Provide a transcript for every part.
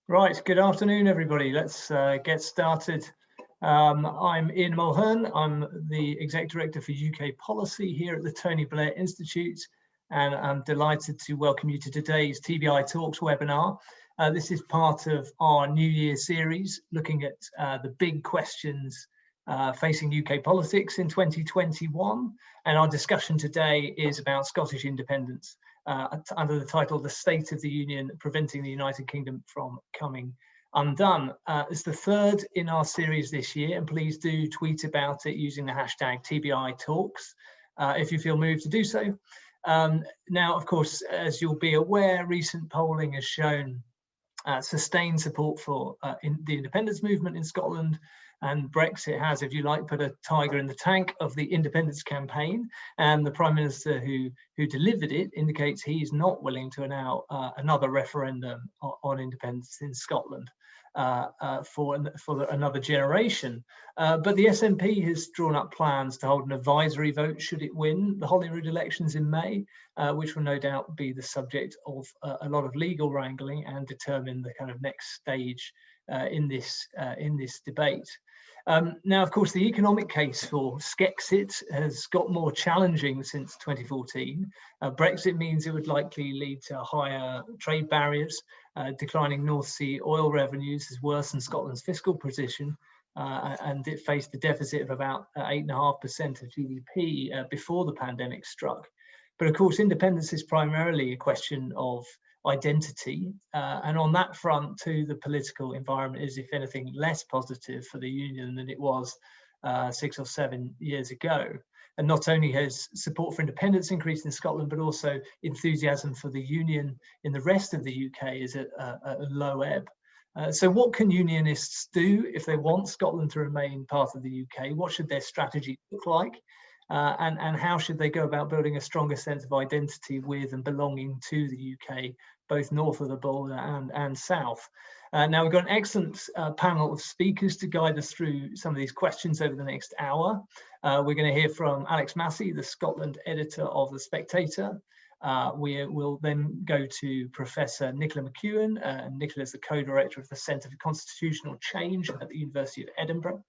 Right, good afternoon, everybody. Let's get started. I'm Ian Mulheirn. I'm the Exec Director for UK Policy here at the Tony Blair Institute, and I'm delighted to welcome you to today's TBI Talks webinar. This is part of our New Year series, looking at the big questions facing UK politics in 2021. And our discussion today is about Scottish independence. Under the title, The State of the Union, Preventing the United Kingdom from Coming Undone. It's the third in our series this year, and please do tweet about it using the hashtag TBI Talks if you feel moved to do so. Now, of course, as you'll be aware, recent polling has shown sustained support for the independence movement in Scotland, and Brexit has, if you like, put a tiger in the tank of the independence campaign. And the Prime Minister who delivered it indicates he is not willing to allow another referendum on independence in Scotland for another generation. But the SNP has drawn up plans to hold an advisory vote should it win the Holyrood elections in May, which will no doubt be the subject of a lot of legal wrangling and determine the kind of next stage in this debate. Now, of course, the economic case for Scexit has got more challenging since 2014. Brexit means it would likely lead to higher trade barriers. Declining North Sea oil revenues has worsened Scotland's fiscal position, and it faced a deficit of about 8.5% of GDP before the pandemic struck. But of course, independence is primarily a question of identity, and on that front too, the political environment is, if anything, less positive for the union than it was 6 or 7 years ago. And not only has support for independence increased in Scotland, but also enthusiasm for the union in the rest of the UK is at a low ebb. So what can unionists do if they want Scotland to remain part of the UK? What should their strategy look like? And how should they go about building a stronger sense of identity with and belonging to the UK, both north of the border and south? Now, we've got an excellent panel of speakers to guide us through some of these questions over the next hour. We're going to hear from Alex Massey, the Scotland editor of The Spectator. We will then go to Professor Nicola McEwen. Nicola is the co-director of the Centre for Constitutional Change at the University of Edinburgh.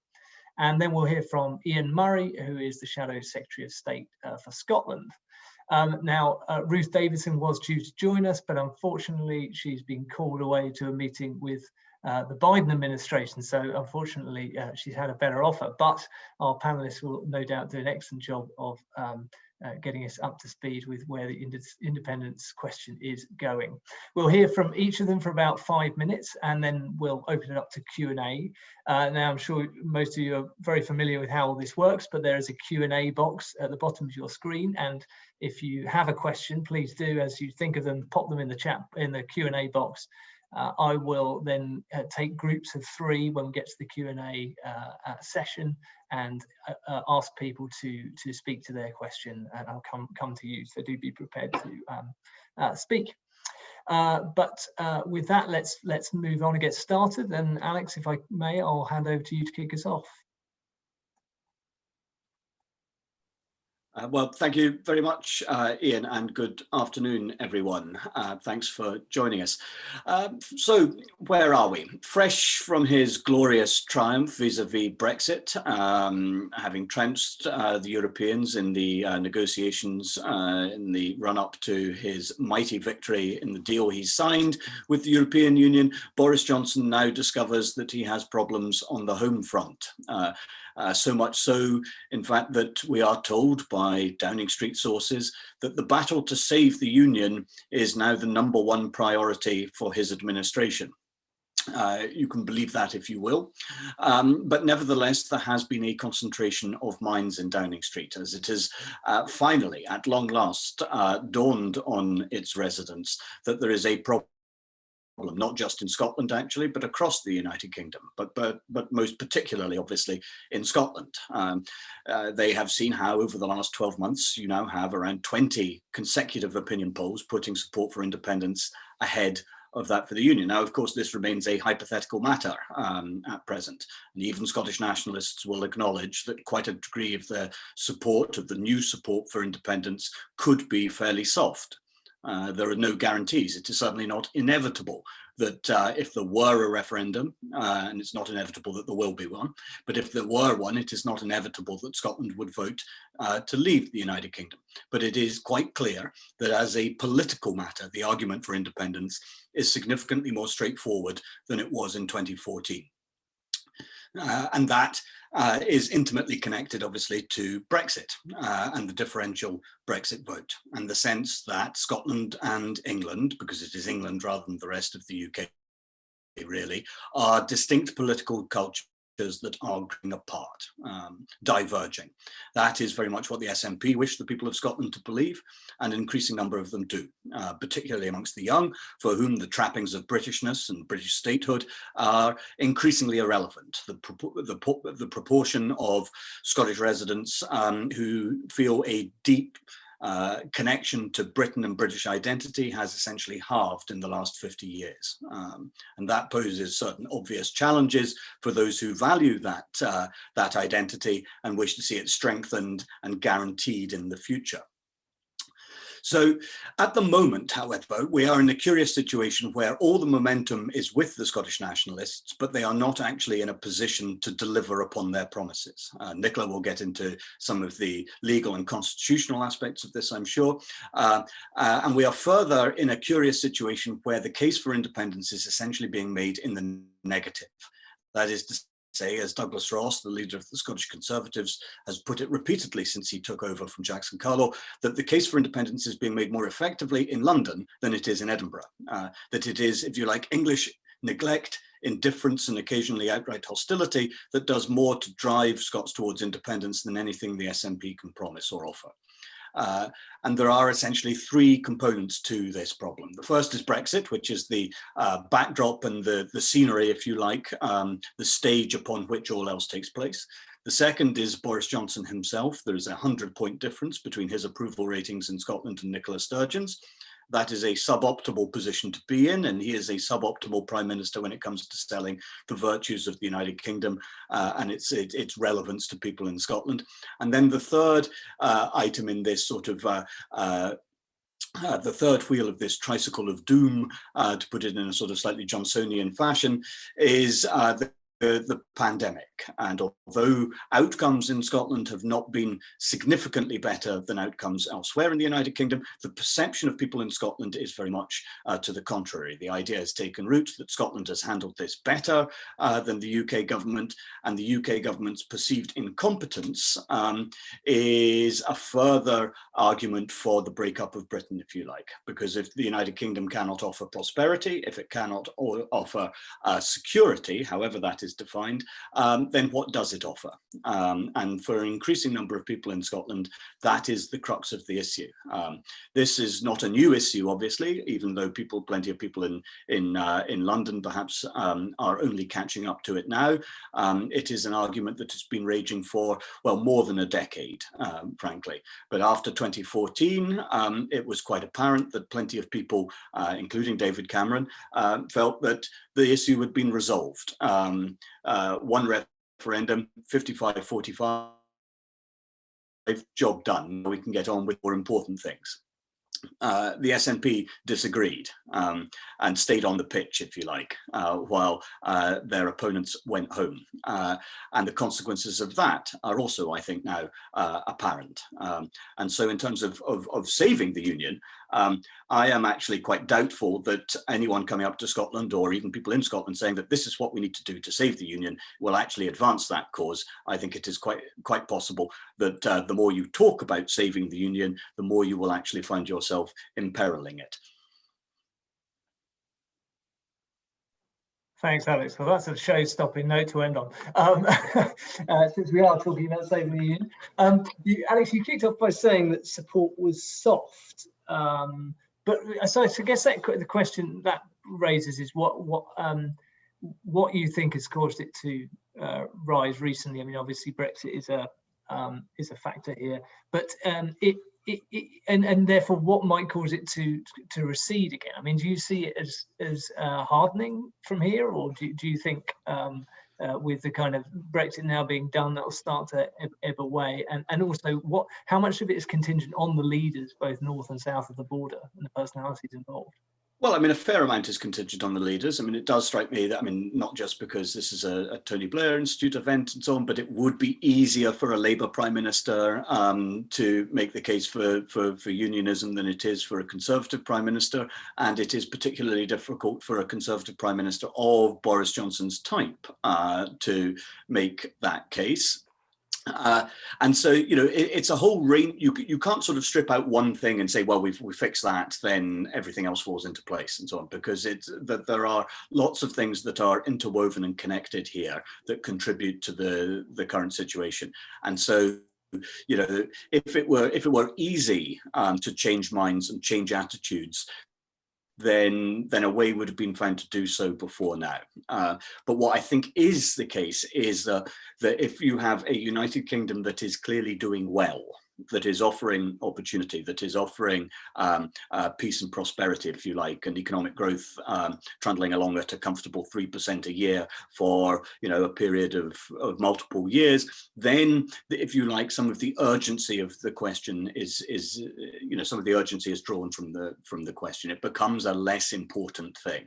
And then we'll hear from Ian Murray, who is the Shadow Secretary of State for Scotland. Now, Ruth Davidson was due to join us, but unfortunately, she's been called away to a meeting with the Biden administration. So unfortunately, she's had a better offer, but our panelists will no doubt do an excellent job of getting us up to speed with where the independence question is going. We'll hear from each of them for about 5 minutes, and then we'll open it up to Q&A. Now, I'm sure most of you are very familiar with how all this works, but there is a Q&A box at the bottom of your screen, and if you have a question, please do, as you think of them, pop them in the chat, in the Q&A box. I will then take groups of 3 when we get to the Q&A session, and ask people to speak to their question, and I'll come to you. So do be prepared to speak. But with that, let's move on and get started. And Alex, if I may, I'll hand over to you to kick us off. Well, thank you very much, Ian, and good afternoon, everyone. Thanks for joining us. So where are we? Fresh from his glorious triumph vis-a-vis Brexit, having trounced the Europeans in the negotiations in the run-up to his mighty victory in the deal he signed with the European Union, Boris Johnson now discovers that he has problems on the home front. So much so, in fact, that we are told by Downing Street sources that the battle to save the Union is now the #1 priority for his administration. You can believe that if you will, but nevertheless, there has been a concentration of minds in Downing Street as it is finally, at long last, dawned on its residents that there is a problem, not just in Scotland actually, but across the United Kingdom, but most particularly obviously in Scotland. They have seen how over the last 12 months you now have around 20 consecutive opinion polls putting support for independence ahead of that for the Union. Now, of course, this remains a hypothetical matter at present, and even Scottish nationalists will acknowledge that quite a degree of the support, of the new support for independence, could be fairly soft. There are no guarantees. It is certainly not inevitable that if there were a referendum, and it's not inevitable that there will be one, but if there were one, it is not inevitable that Scotland would vote to leave the United Kingdom. But it is quite clear that as a political matter, the argument for independence is significantly more straightforward than it was in 2014. And that is intimately connected, obviously, to Brexit and the differential Brexit vote, and the sense that Scotland and England, because it is England rather than the rest of the UK, really, are distinct political cultures that are growing apart, diverging. That is very much what the SNP wish the people of Scotland to believe, and an increasing number of them do, particularly amongst the young, for whom the trappings of Britishness and British statehood are increasingly irrelevant. The proportion of Scottish residents who feel a deep connection to Britain and British identity has essentially halved in the last 50 years. And that poses certain obvious challenges for those who value that identity and wish to see it strengthened and guaranteed in the future. So at the moment, however, we are in a curious situation where all the momentum is with the Scottish nationalists, but they are not actually in a position to deliver upon their promises. Nicola will get into some of the legal and constitutional aspects of this, I'm sure. And we are further in a curious situation where the case for independence is essentially being made in the negative. That is to say, as Douglas Ross, the leader of the Scottish Conservatives, has put it repeatedly since he took over from Jackson Carlaw, that the case for independence is being made more effectively in London than it is in Edinburgh. That it is, if you like, English neglect, indifference, and occasionally outright hostility that does more to drive Scots towards independence than anything the SNP can promise or offer. And there are essentially three components to this problem. The first is Brexit, which is the backdrop and the scenery, if you like, the stage upon which all else takes place. The second is Boris Johnson himself. There's a 100-point difference between his approval ratings in Scotland and Nicola Sturgeon's. That is a suboptimal position to be in, and he is a suboptimal prime minister when it comes to selling the virtues of the United Kingdom and its relevance to people in Scotland. And then the third item in this sort of the third wheel of this tricycle of doom, to put it in a sort of slightly Johnsonian fashion, is the pandemic. And although outcomes in Scotland have not been significantly better than outcomes elsewhere in the United Kingdom, the perception of people in Scotland is very much to the contrary. The idea has taken root that Scotland has handled this better than the UK government, and the UK government's perceived incompetence is a further argument for the breakup of Britain, if you like, because if the United Kingdom cannot offer prosperity, if it cannot offer security, however that is defined, then what does it offer? And for an increasing number of people in Scotland, that is the crux of the issue. This is not a new issue, obviously, even though plenty of people in London perhaps are only catching up to it now. It is an argument that has been raging for, well, more than a decade, frankly. But after 2014, it was quite apparent that plenty of people, including David Cameron, felt that the issue had been resolved. One referendum, 55-45, job done. We can get on with more important things. The SNP disagreed and stayed on the pitch, if you like, while their opponents went home. And the consequences of that are also, I think, now apparent. And so in terms of saving the Union, I am actually quite doubtful that anyone coming up to Scotland, or even people in Scotland, saying that this is what we need to do to save the Union will actually advance that cause. I think it is quite possible that the more you talk about saving the Union, the more you will actually find yourself imperiling it. Thanks, Alex. Well, that's a show-stopping note to end on, since we are talking about saving the Union. Alex, you kicked off by saying that support was soft, but so I guess that the question that raises is what you think has caused it to rise recently. I mean, obviously Brexit is a factor here, but and therefore what might cause it to recede again? I mean, do you see it as hardening from here, or do you think with the kind of Brexit now being done, that will start to ebb away? And also, how much of it is contingent on the leaders, both north and south of the border, and the personalities involved? Well, I mean, a fair amount is contingent on the leaders. I mean, it does strike me that, I mean, not just because this is a Tony Blair Institute event and so on, but it would be easier for a Labour Prime Minister to make the case for unionism than it is for a Conservative Prime Minister. And it is particularly difficult for a Conservative Prime Minister of Boris Johnson's type to make that case. And so, you know, it's a whole range. You can't sort of strip out one thing and say, well, we fix that, then everything else falls into place and so on, because there are lots of things that are interwoven and connected here that contribute to the current situation. And so, you know, if it were easy to change minds and change attitudes, then a way would have been found to do so before now. But what I think is the case is that if you have a United Kingdom that is clearly doing well, that is offering opportunity, that is offering peace and prosperity, if you like, and economic growth trundling along at a comfortable 3% a year for, you know, a period of multiple years, then, if you like, some of the urgency of the question is you know, some of the urgency is drawn from the question. It becomes a less important thing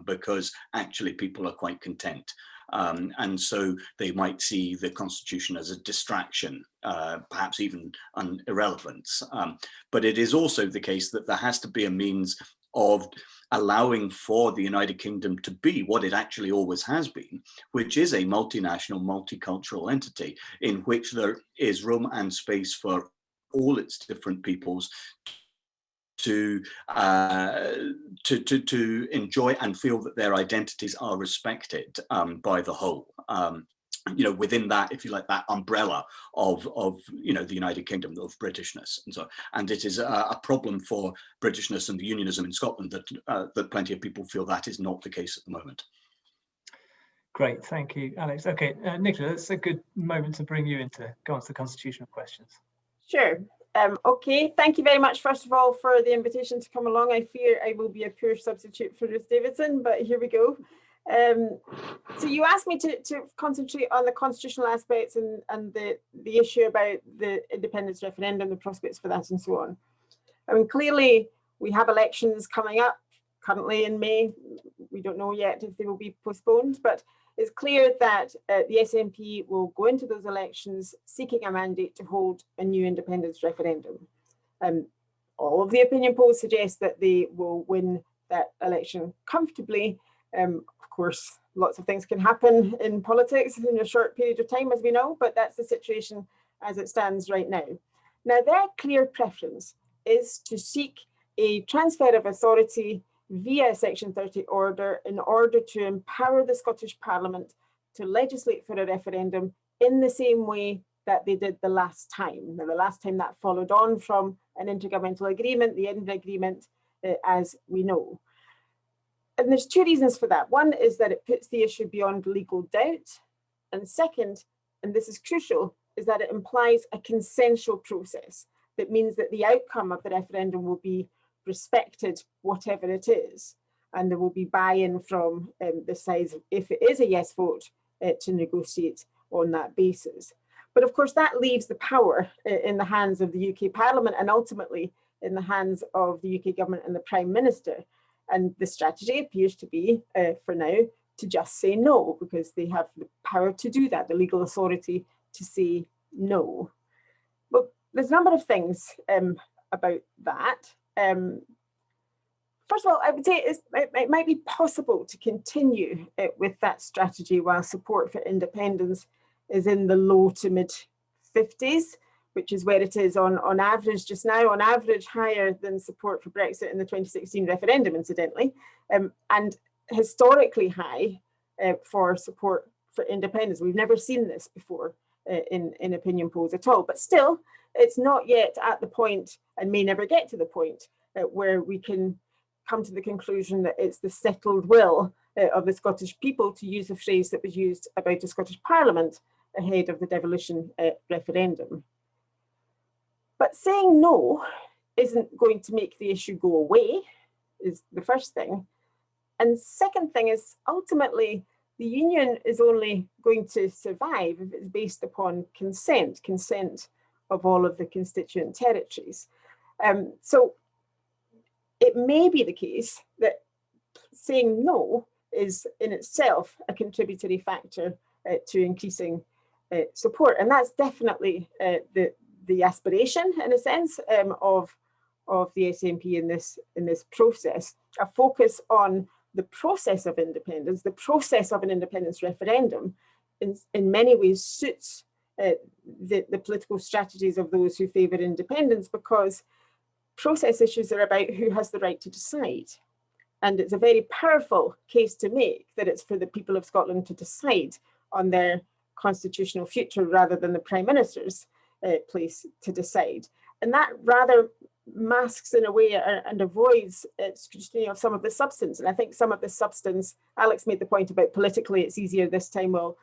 because actually people are quite content. And so they might see the constitution as a distraction, perhaps even an irrelevance. But it is also the case that there has to be a means of allowing for the United Kingdom to be what it actually always has been, which is a multinational, multicultural entity in which there is room and space for all its different peoples to enjoy and feel that their identities are respected by the whole. You know, within that, if you like, that umbrella of you know, the United Kingdom, of Britishness, and so. And it is a problem for Britishness and unionism in Scotland that plenty of people feel that is not the case at the moment. Great, thank you, Alex. Okay, Nicola, that's a good moment to bring you in to go on to the constitutional questions. Sure. Okay, thank you very much, first of all, for the invitation to come along. I fear I will be a poor substitute for Ruth Davidson, but here we go. So you asked me to concentrate on the constitutional aspects and the issue about the independence referendum, the prospects for that and so on. I mean, clearly we have elections coming up currently in May. We don't know yet if they will be postponed, but it's clear that the SNP will go into those elections seeking a mandate to hold a new independence referendum. All of the opinion polls suggest that they will win that election comfortably. Of course, lots of things can happen in politics in a short period of time, as we know, but that's the situation as it stands right now. Now, their clear preference is to seek a transfer of authority via Section 30 order in order to empower the Scottish Parliament to legislate for a referendum in the same way that they did the last time. Now, the last time that followed on from an intergovernmental agreement, the Edinburgh Agreement, as we know. And there's two reasons for that. One is that it puts the issue beyond legal doubt. And second, and this is crucial, is that it implies a consensual process. That means that the outcome of the referendum will be respected, whatever it is. And there will be buy-in from the sides, if it is a yes vote, to negotiate on that basis. But of course, that leaves the power in the hands of the UK Parliament and ultimately in the hands of the UK government and the Prime Minister. And the strategy appears to be, for now, to just say no, because they have the power to do that, the legal authority to say no. But there's a number of things about that. First of all, I would say it might be possible to continue with that strategy while support for independence is in the low to mid 50s, which is where it is on average just now, on average higher than support for Brexit in the 2016 referendum, incidentally, and historically high for support for independence. We've never seen this before in opinion polls at all, but still, it's not yet at the point, and may never get to the point, where we can come to the conclusion that it's the settled will of the Scottish people, to use a phrase that was used about the Scottish Parliament ahead of the devolution referendum. But saying no isn't going to make the issue go away, is the first thing. And second thing is, ultimately, the union is only going to survive if it's based upon consent of all of the constituent territories. So it may be the case that saying no is in itself a contributory factor to increasing support. And that's definitely the aspiration, in a sense, of the SNP in this process, a focus on the process of independence. The process of an independence referendum in many ways suits the political strategies of those who favour independence, because process issues are about who has the right to decide. And it's a very powerful case to make that it's for the people of Scotland to decide on their constitutional future rather than the Prime Minister's place to decide. And that rather masks in a way and avoids scrutiny of some of the substance. And I think some of the substance, Alex made the point about politically it's easier this time. Well,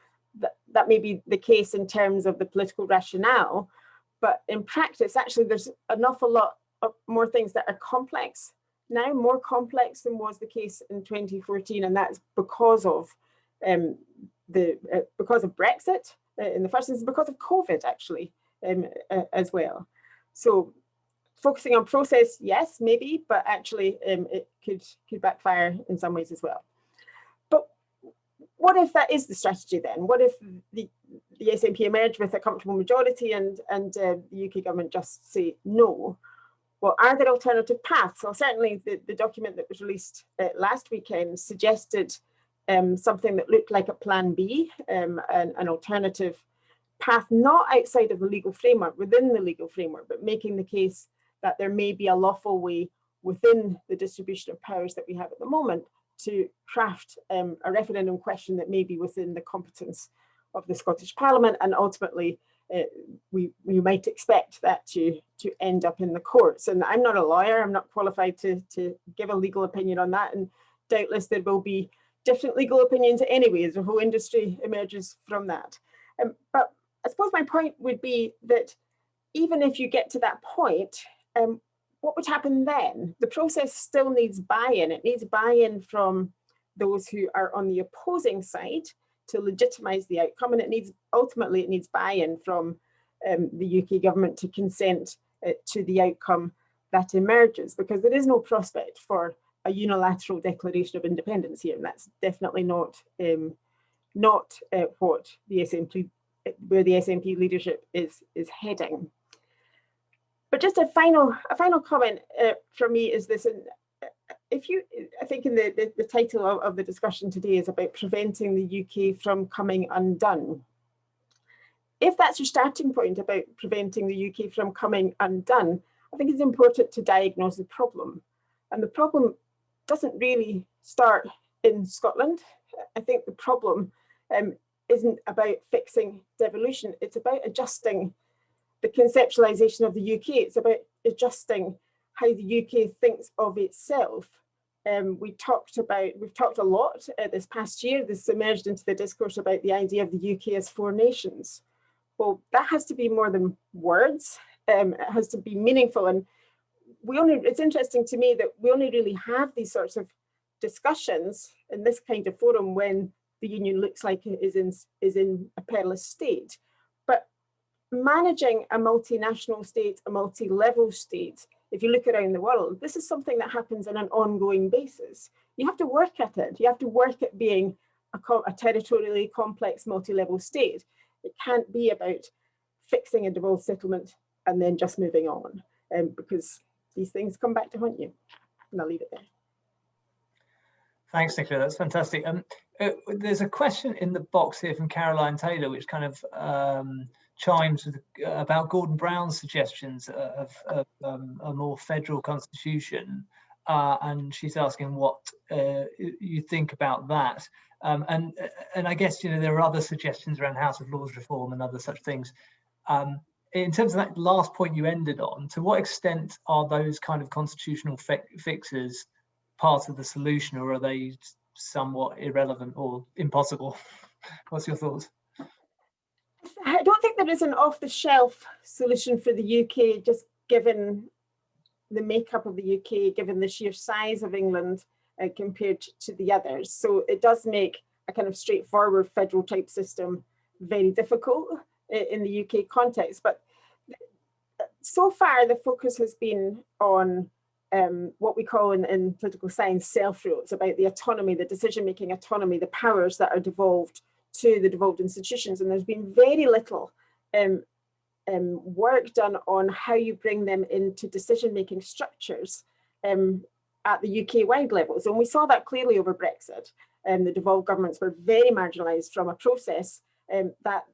that may be the case in terms of the political rationale, but in practice, actually, there's an awful lot of more things that are complex now, more complex than was the case in 2014, and that's because of Brexit in the first instance, because of COVID actually as well. So focusing on process, yes, maybe, but actually it could backfire in some ways as well. But what if that is the strategy then? What if the SNP emerge with a comfortable majority and the UK government just say no? Well, are there alternative paths? Well, certainly the document that was released last weekend suggested something that looked like a plan B, an alternative path, not outside of the legal framework, within the legal framework, but making the case that there may be a lawful way within the distribution of powers that we have at the moment to craft a referendum question that may be within the competence of the Scottish Parliament, and ultimately we might expect that to end up in the courts. And I'm not a lawyer, I'm not qualified to give a legal opinion on that, and doubtless there will be different legal opinions anyway as the whole industry emerges from that. But I suppose my point would be that even if you get to that point, what would happen then? The process still needs buy-in. It needs buy-in from those who are on the opposing side to legitimise the outcome, and ultimately it needs buy-in from the UK government to consent to the outcome that emerges, because there is no prospect for a unilateral declaration of independence here, and that's definitely not what the SNP, where the SNP leadership is heading. But just a final comment from me is this: I think in the title of the discussion today is about preventing the UK from coming undone. If that's your starting point about preventing the UK from coming undone, I think it's important to diagnose the problem. And the problem doesn't really start in Scotland. I think the problem isn't about fixing devolution. It's about adjusting the conceptualization of the UK. It's about adjusting how the UK thinks of itself. We've talked a lot this past year. This emerged into the discourse about the idea of the UK as four nations. Well, that has to be more than words. It has to be meaningful. And it's interesting to me that we only really have these sorts of discussions in this kind of forum when the union looks like it is in a perilous state. But managing a multinational state, a multi-level state, if you look around the world, this is something that happens on an ongoing basis. You have to work at it. You have to work at being a territorially complex multi-level state. It can't be about fixing a devolved settlement and then just moving on, because these things come back to haunt you. And I'll leave it there. Thanks, Nicola. That's fantastic. There's a question in the box here from Caroline Taylor, which kind of chimes with about Gordon Brown's suggestions of a more federal constitution, and she's asking what you think about that. And I guess there are other suggestions around House of Lords reform and other such things. In terms of that last point you ended on, to what extent are those kind of constitutional fixes part of the solution, or are they somewhat irrelevant or impossible? What's your thoughts? I don't think there is an off-the-shelf solution for the UK, just given the makeup of the UK, given the sheer size of England compared to the others. So it does make a kind of straightforward federal type system very difficult in the UK context. But so far, the focus has been on what we call in political science self-rule. It's about the autonomy, the decision-making autonomy, the powers that are devolved to the devolved institutions. And there's been very little work done on how you bring them into decision-making structures at the UK-wide levels. And we saw that clearly over Brexit. The devolved governments were very marginalised from a process that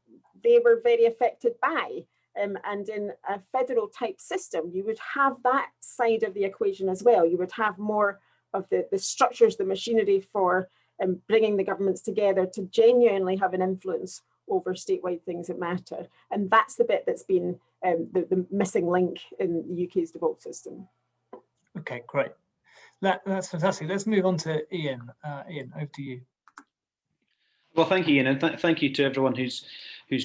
they were very affected by. And in a federal type system, you would have that side of the equation as well. You would have more of the structures, the machinery for bringing the governments together to genuinely have an influence over statewide things that matter. And that's the bit that's been the missing link in the UK's devolved system. Okay, great. That's fantastic. Let's move on to Ian. Ian, over to you. Well, thank you, Ian, and thank you to everyone who's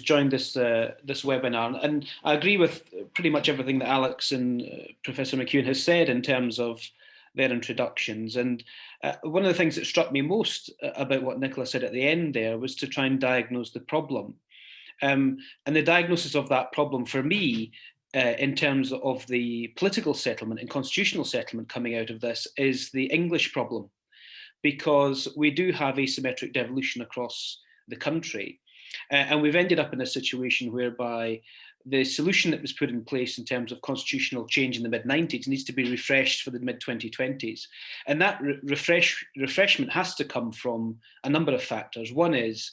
joined this this webinar. And I agree with pretty much everything that Alex and Professor McEwen has said in terms of their introductions. And one of the things that struck me most about what Nicola said at the end there was to try and diagnose the problem. And the diagnosis of that problem for me, in terms of the political settlement and constitutional settlement coming out of this, is the English problem, because we do have asymmetric devolution across the country. And we've ended up in a situation whereby the solution that was put in place in terms of constitutional change in the mid-90s needs to be refreshed for the mid-2020s. And that refreshment has to come from a number of factors. One is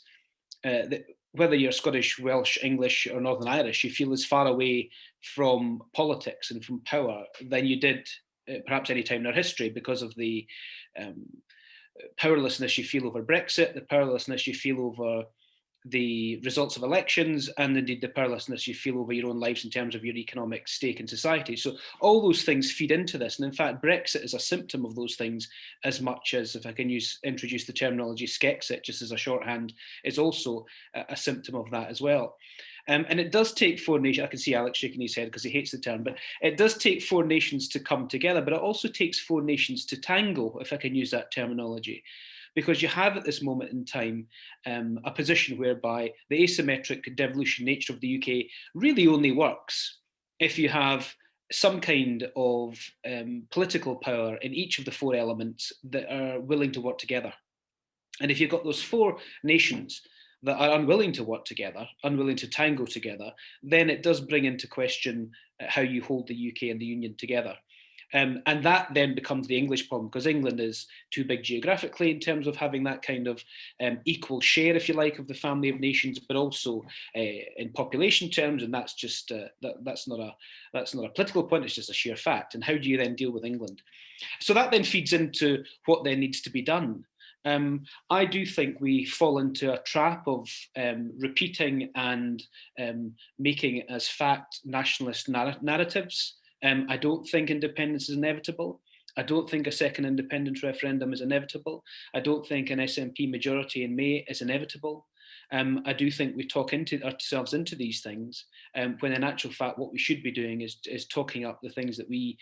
that whether you're Scottish, Welsh, English or Northern Irish, you feel as far away from politics and from power than you did perhaps any time in our history, because of the powerlessness you feel over Brexit, the powerlessness you feel over the results of elections, and indeed the powerlessness you feel over your own lives in terms of your economic stake in society. So all those things feed into this. And in fact, Brexit is a symptom of those things as much as, if I can introduce the terminology Scexit just as a shorthand, is also a symptom of that as well. And it does take four nations, I can see Alex shaking his head because he hates the term, but it does take four nations to come together, but it also takes four nations to tango, if I can use that terminology. Because you have at this moment in time a position whereby the asymmetric devolution nature of the UK really only works if you have some kind of political power in each of the four elements that are willing to work together. And if you've got those four nations that are unwilling to work together, unwilling to tango together, then it does bring into question how you hold the UK and the Union together. And that then becomes the English problem, because England is too big geographically in terms of having that kind of equal share, if you like, of the family of nations, but also in population terms. And that's just that's not a political point; it's just a sheer fact. And how do you then deal with England? So that then feeds into what then needs to be done. I do think we fall into a trap of repeating and making as fact nationalist narratives. I don't think independence is inevitable. I don't think a second independence referendum is inevitable. I don't think an SNP majority in May is inevitable. I do think we talk ourselves into these things, when in actual fact what we should be doing is talking up the things that we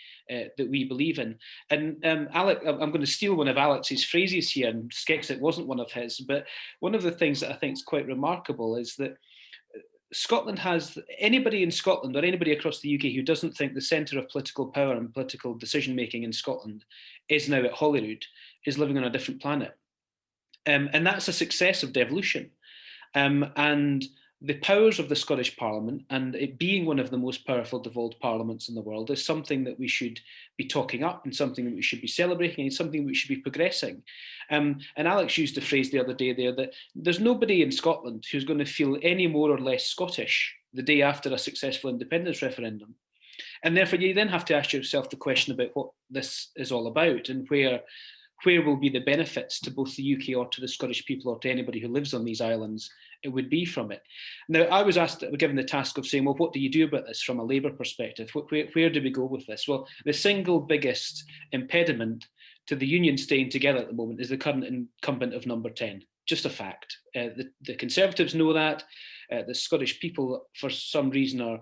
believe in. And Alex, I'm going to steal one of Alex's phrases here, and Scexit wasn't one of his, but one of the things that I think is quite remarkable is that Scotland has, anybody in Scotland or anybody across the UK who doesn't think the centre of political power and political decision making in Scotland is now at Holyrood is living on a different planet. And that's a success of devolution. And the powers of the Scottish Parliament, and it being one of the most powerful devolved parliaments in the world, is something that we should be talking up and something that we should be celebrating and something we should be progressing. And Alex used the phrase the other day there that there's nobody in Scotland who's going to feel any more or less Scottish the day after a successful independence referendum. And therefore you then have to ask yourself the question about what this is all about and where will be the benefits to both the UK or to the Scottish people or to anybody who lives on these islands it would be from it. Now, I was given the task of saying, well, what do you do about this from a Labour perspective? Where do we go with this? Well, the single biggest impediment to the Union staying together at the moment is the current incumbent of number 10. Just a fact. The Conservatives know that. The Scottish people, for some reason, or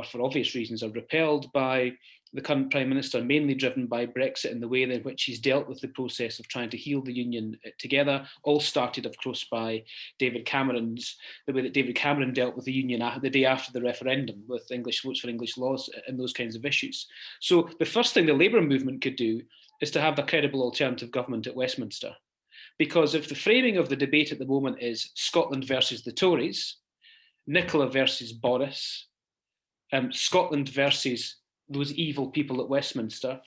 for obvious reasons, are repelled by the current Prime Minister, mainly driven by Brexit and the way in which he's dealt with the process of trying to heal the Union together, all started, of course, by the way that David Cameron dealt with the Union the day after the referendum, with English votes for English laws and those kinds of issues. So the first thing the Labour movement could do is to have a credible alternative government at Westminster. Because if the framing of the debate at the moment is Scotland versus the Tories, Nicola versus Boris, Scotland versus those evil people at Westminster,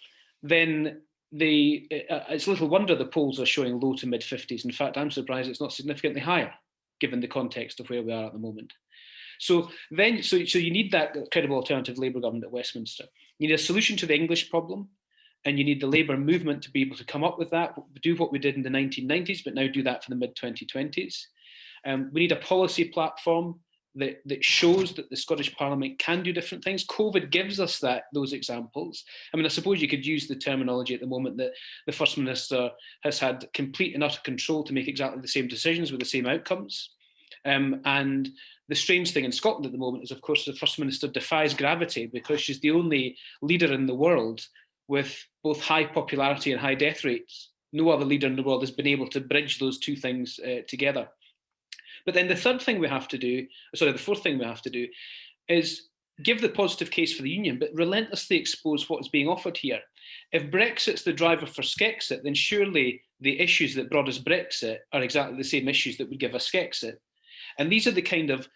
then it's little wonder the polls are showing low to mid 50s. In fact, I'm surprised it's not significantly higher, given the context of where we are at the moment. So you need that credible alternative Labour government at Westminster. You need a solution to the English problem, and you need the Labour movement to be able to come up with that, do what we did in the 1990s, but now do that for the mid 2020s. We need a policy platform that shows that the Scottish Parliament can do different things. COVID gives us those examples. I mean, I suppose you could use the terminology at the moment that the First Minister has had complete and utter control to make exactly the same decisions with the same outcomes. And the strange thing in Scotland at the moment is, of course, the First Minister defies gravity because she's the only leader in the world with both high popularity and high death rates. No other leader in the world has been able to bridge those two things together. But then the fourth thing we have to do is give the positive case for the union, but relentlessly expose what is being offered here. If Brexit's the driver for Scexit, then surely the issues that brought us Brexit are exactly the same issues that would give us Scexit. And these are the kind of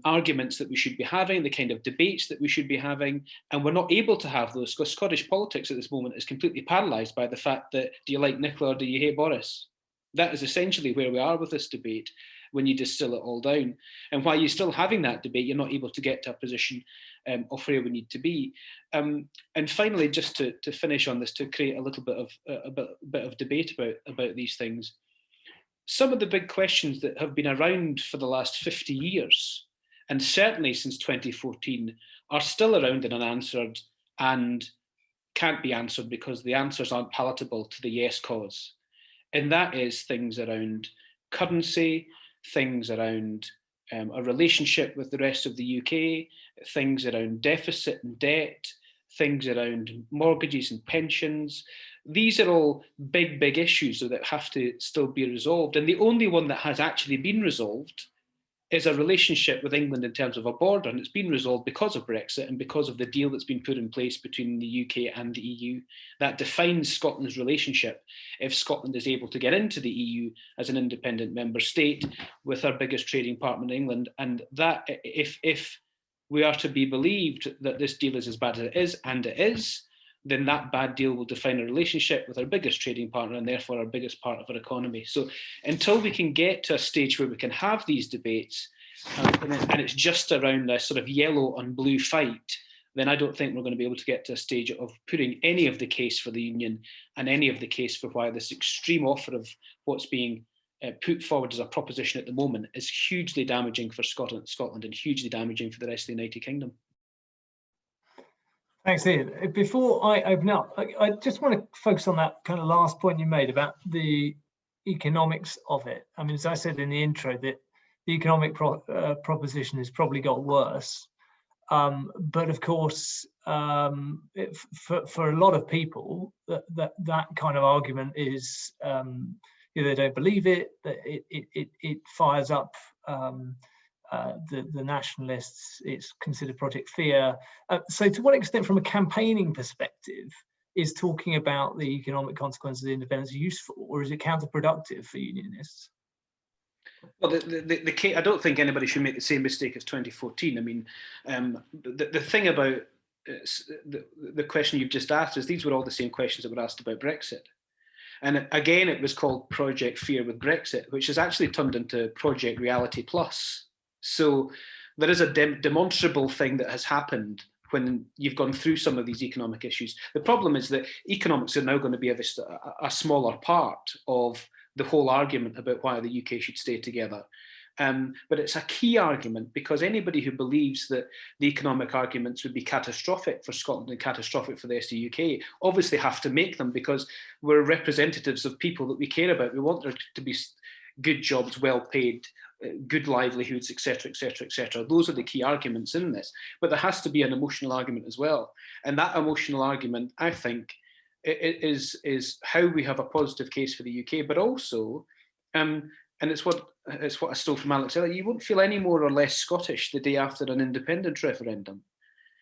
arguments that we should be having, the kind of debates that we should be having, and we're not able to have those because Scottish politics at this moment is completely paralysed by the fact that, do you like Nicola or do you hate Boris? That is essentially where we are with this debate when you distill it all down. And while you're still having that debate, you're not able to get to a position of where we need to be. And finally, just to finish on this, to create a little bit of debate about these things, some of the big questions that have been around for the last 50 years, and certainly since 2014, are still around and unanswered and can't be answered because the answers aren't palatable to the yes cause. And that is things around currency, things around a relationship with the rest of the UK, things around deficit and debt, things around mortgages and pensions. These are all big, big issues that have to still be resolved. And the only one that has actually been resolved is a relationship with England in terms of a border. And it's been resolved because of Brexit and because of the deal that's been put in place between the UK and the EU. That defines Scotland's relationship if Scotland is able to get into the EU as an independent member state with our biggest trading partner in England. And that, if we are to be believed that this deal is as bad as it is, and it is, then that bad deal will define a relationship with our biggest trading partner and therefore our biggest part of our economy. So until we can get to a stage where we can have these debates and it's just around a sort of yellow and blue fight, then I don't think we're going to be able to get to a stage of putting any of the case for the union and any of the case for why this extreme offer of what's being put forward as a proposition at the moment is hugely damaging for Scotland and hugely damaging for the rest of the United Kingdom. Thanks, Ian. Before I open up, I just want to focus on that kind of last point you made about the economics of it. I mean, as I said in the intro, that the economic proposition has probably got worse. But of course, for a lot of people, that kind of argument is they don't believe it. That it fires up the nationalists. It's considered Project Fear. So to what extent, from a campaigning perspective, is talking about the economic consequences of independence useful, or is it counterproductive for unionists? Well, I don't think anybody should make the same mistake as 2014. I mean, the thing about the question you've just asked is these were all the same questions that were asked about Brexit. And again, it was called Project Fear with Brexit, which has actually turned into Project Reality Plus. So there is a demonstrable thing that has happened when you've gone through some of these economic issues. The problem is that economics are now going to be a smaller part of the whole argument about why the UK should stay together. But it's a key argument because anybody who believes that the economic arguments would be catastrophic for Scotland and catastrophic for the rest of the UK obviously have to make them because we're representatives of people that we care about. We want there to be good jobs, well paid, good livelihoods, etc., etc., etc. Those are the key arguments in this. But there has to be an emotional argument as well. And that emotional argument, I think, is how we have a positive case for the UK, but also, and it's what I stole from Alex earlier, you won't feel any more or less Scottish the day after an independence referendum.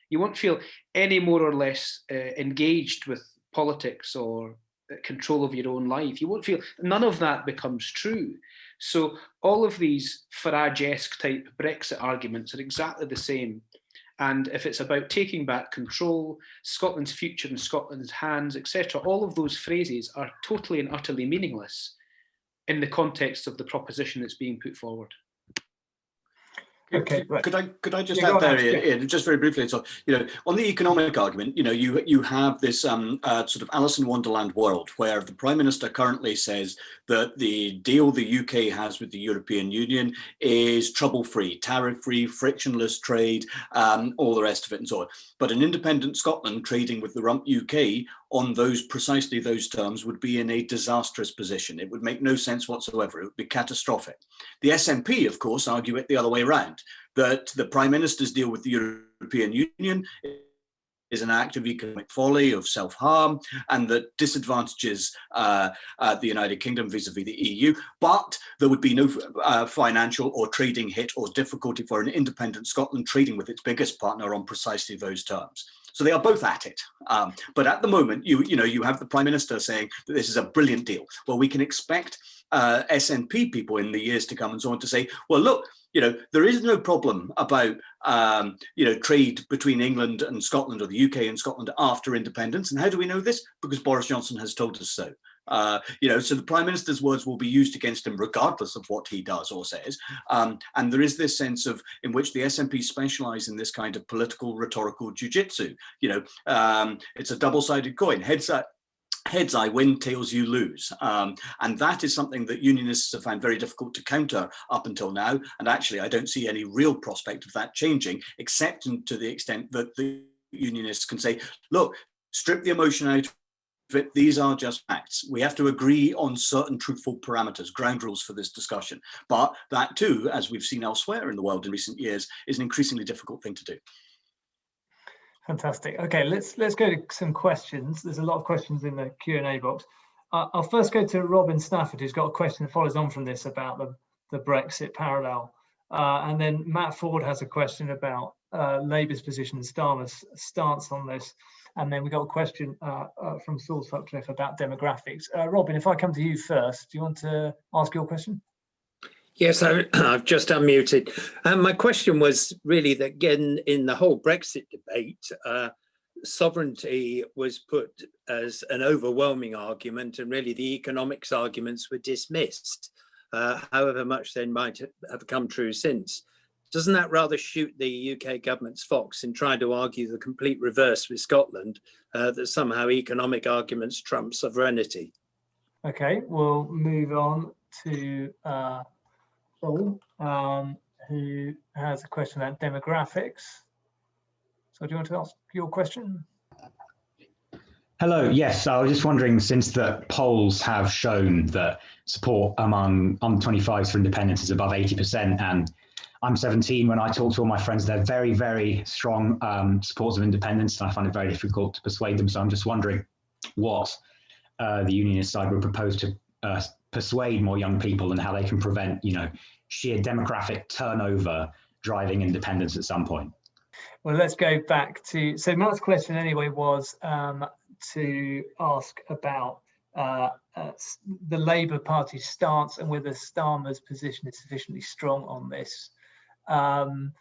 You won't feel any more or less engaged with politics or control of your own life. You won't feel, none of that becomes true. So all of these Farage-esque type Brexit arguments are exactly the same. And if it's about taking back control, Scotland's future in Scotland's hands, etc., all of those phrases are totally and utterly meaningless in the context of the proposition that's being put forward. Okay, right. Could I just add there, Ian, just very briefly? So, on the economic argument, you have this sort of Alice in Wonderland world where the Prime Minister currently says that the deal the UK has with the European Union is trouble-free, tariff-free, frictionless trade, all the rest of it and so on. But an independent Scotland trading with the rump UK on precisely those terms would be in a disastrous position. It would make no sense whatsoever. It would be catastrophic. The SNP, of course, argue it the other way around, that the Prime Minister's deal with the European Union is an act of economic folly, of self-harm, and that disadvantages the United Kingdom vis-a-vis the EU, but there would be no financial or trading hit or difficulty for an independent Scotland trading with its biggest partner on precisely those terms. So they are both at it. But at the moment, you have the Prime Minister saying that this is a brilliant deal. Well, we can expect SNP people in the years to come and so on to say, well, look, there is no problem about, trade between England and Scotland, or the UK and Scotland after independence. And how do we know this? Because Boris Johnson has told us so. So the Prime Minister's words will be used against him regardless of what he does or says. And there is this sense in which the SNP specialise in this kind of political rhetorical jiu-jitsu. It's a double-sided coin. Heads I win, tails you lose. And that is something that Unionists have found very difficult to counter up until now. And actually, I don't see any real prospect of that changing, except to the extent that the Unionists can say, look, strip the emotion out. These are just facts. We have to agree on certain truthful parameters, ground rules for this discussion. But that too, as we've seen elsewhere in the world in recent years, is an increasingly difficult thing to do. Fantastic. Okay, let's go to some questions. There's a lot of questions in the Q&A box. I'll first go to Robin Stafford, who's got a question that follows on from this about the Brexit parallel. And then Matt Ford has a question about Labour's position and Starmer's stance on this. And then we got a question from Saul Sutcliffe about demographics. Robin, if I come to you first, do you want to ask your question? Yes, I've just unmuted. My question was really that, again, in the whole Brexit debate, sovereignty was put as an overwhelming argument, and really the economics arguments were dismissed, however much they might have come true since. Doesn't that rather shoot the UK government's fox in trying to argue the complete reverse with Scotland, that somehow economic arguments trump sovereignty? Okay, we'll move on to Paul, who has a question about demographics. So do you want to ask your question? Hello, yes, I was just wondering, since the polls have shown that support among under-25s for independence is above 80%, and I'm 17, when I talk to all my friends, they're very, very strong supporters of independence, and I find it very difficult to persuade them. So I'm just wondering what the Unionist side would propose to persuade more young people, and how they can prevent, sheer demographic turnover driving independence at some point. Well, let's go back to, so Matt's question anyway was to ask about the Labour Party's stance and whether Starmer's position is sufficiently strong on this. Ian,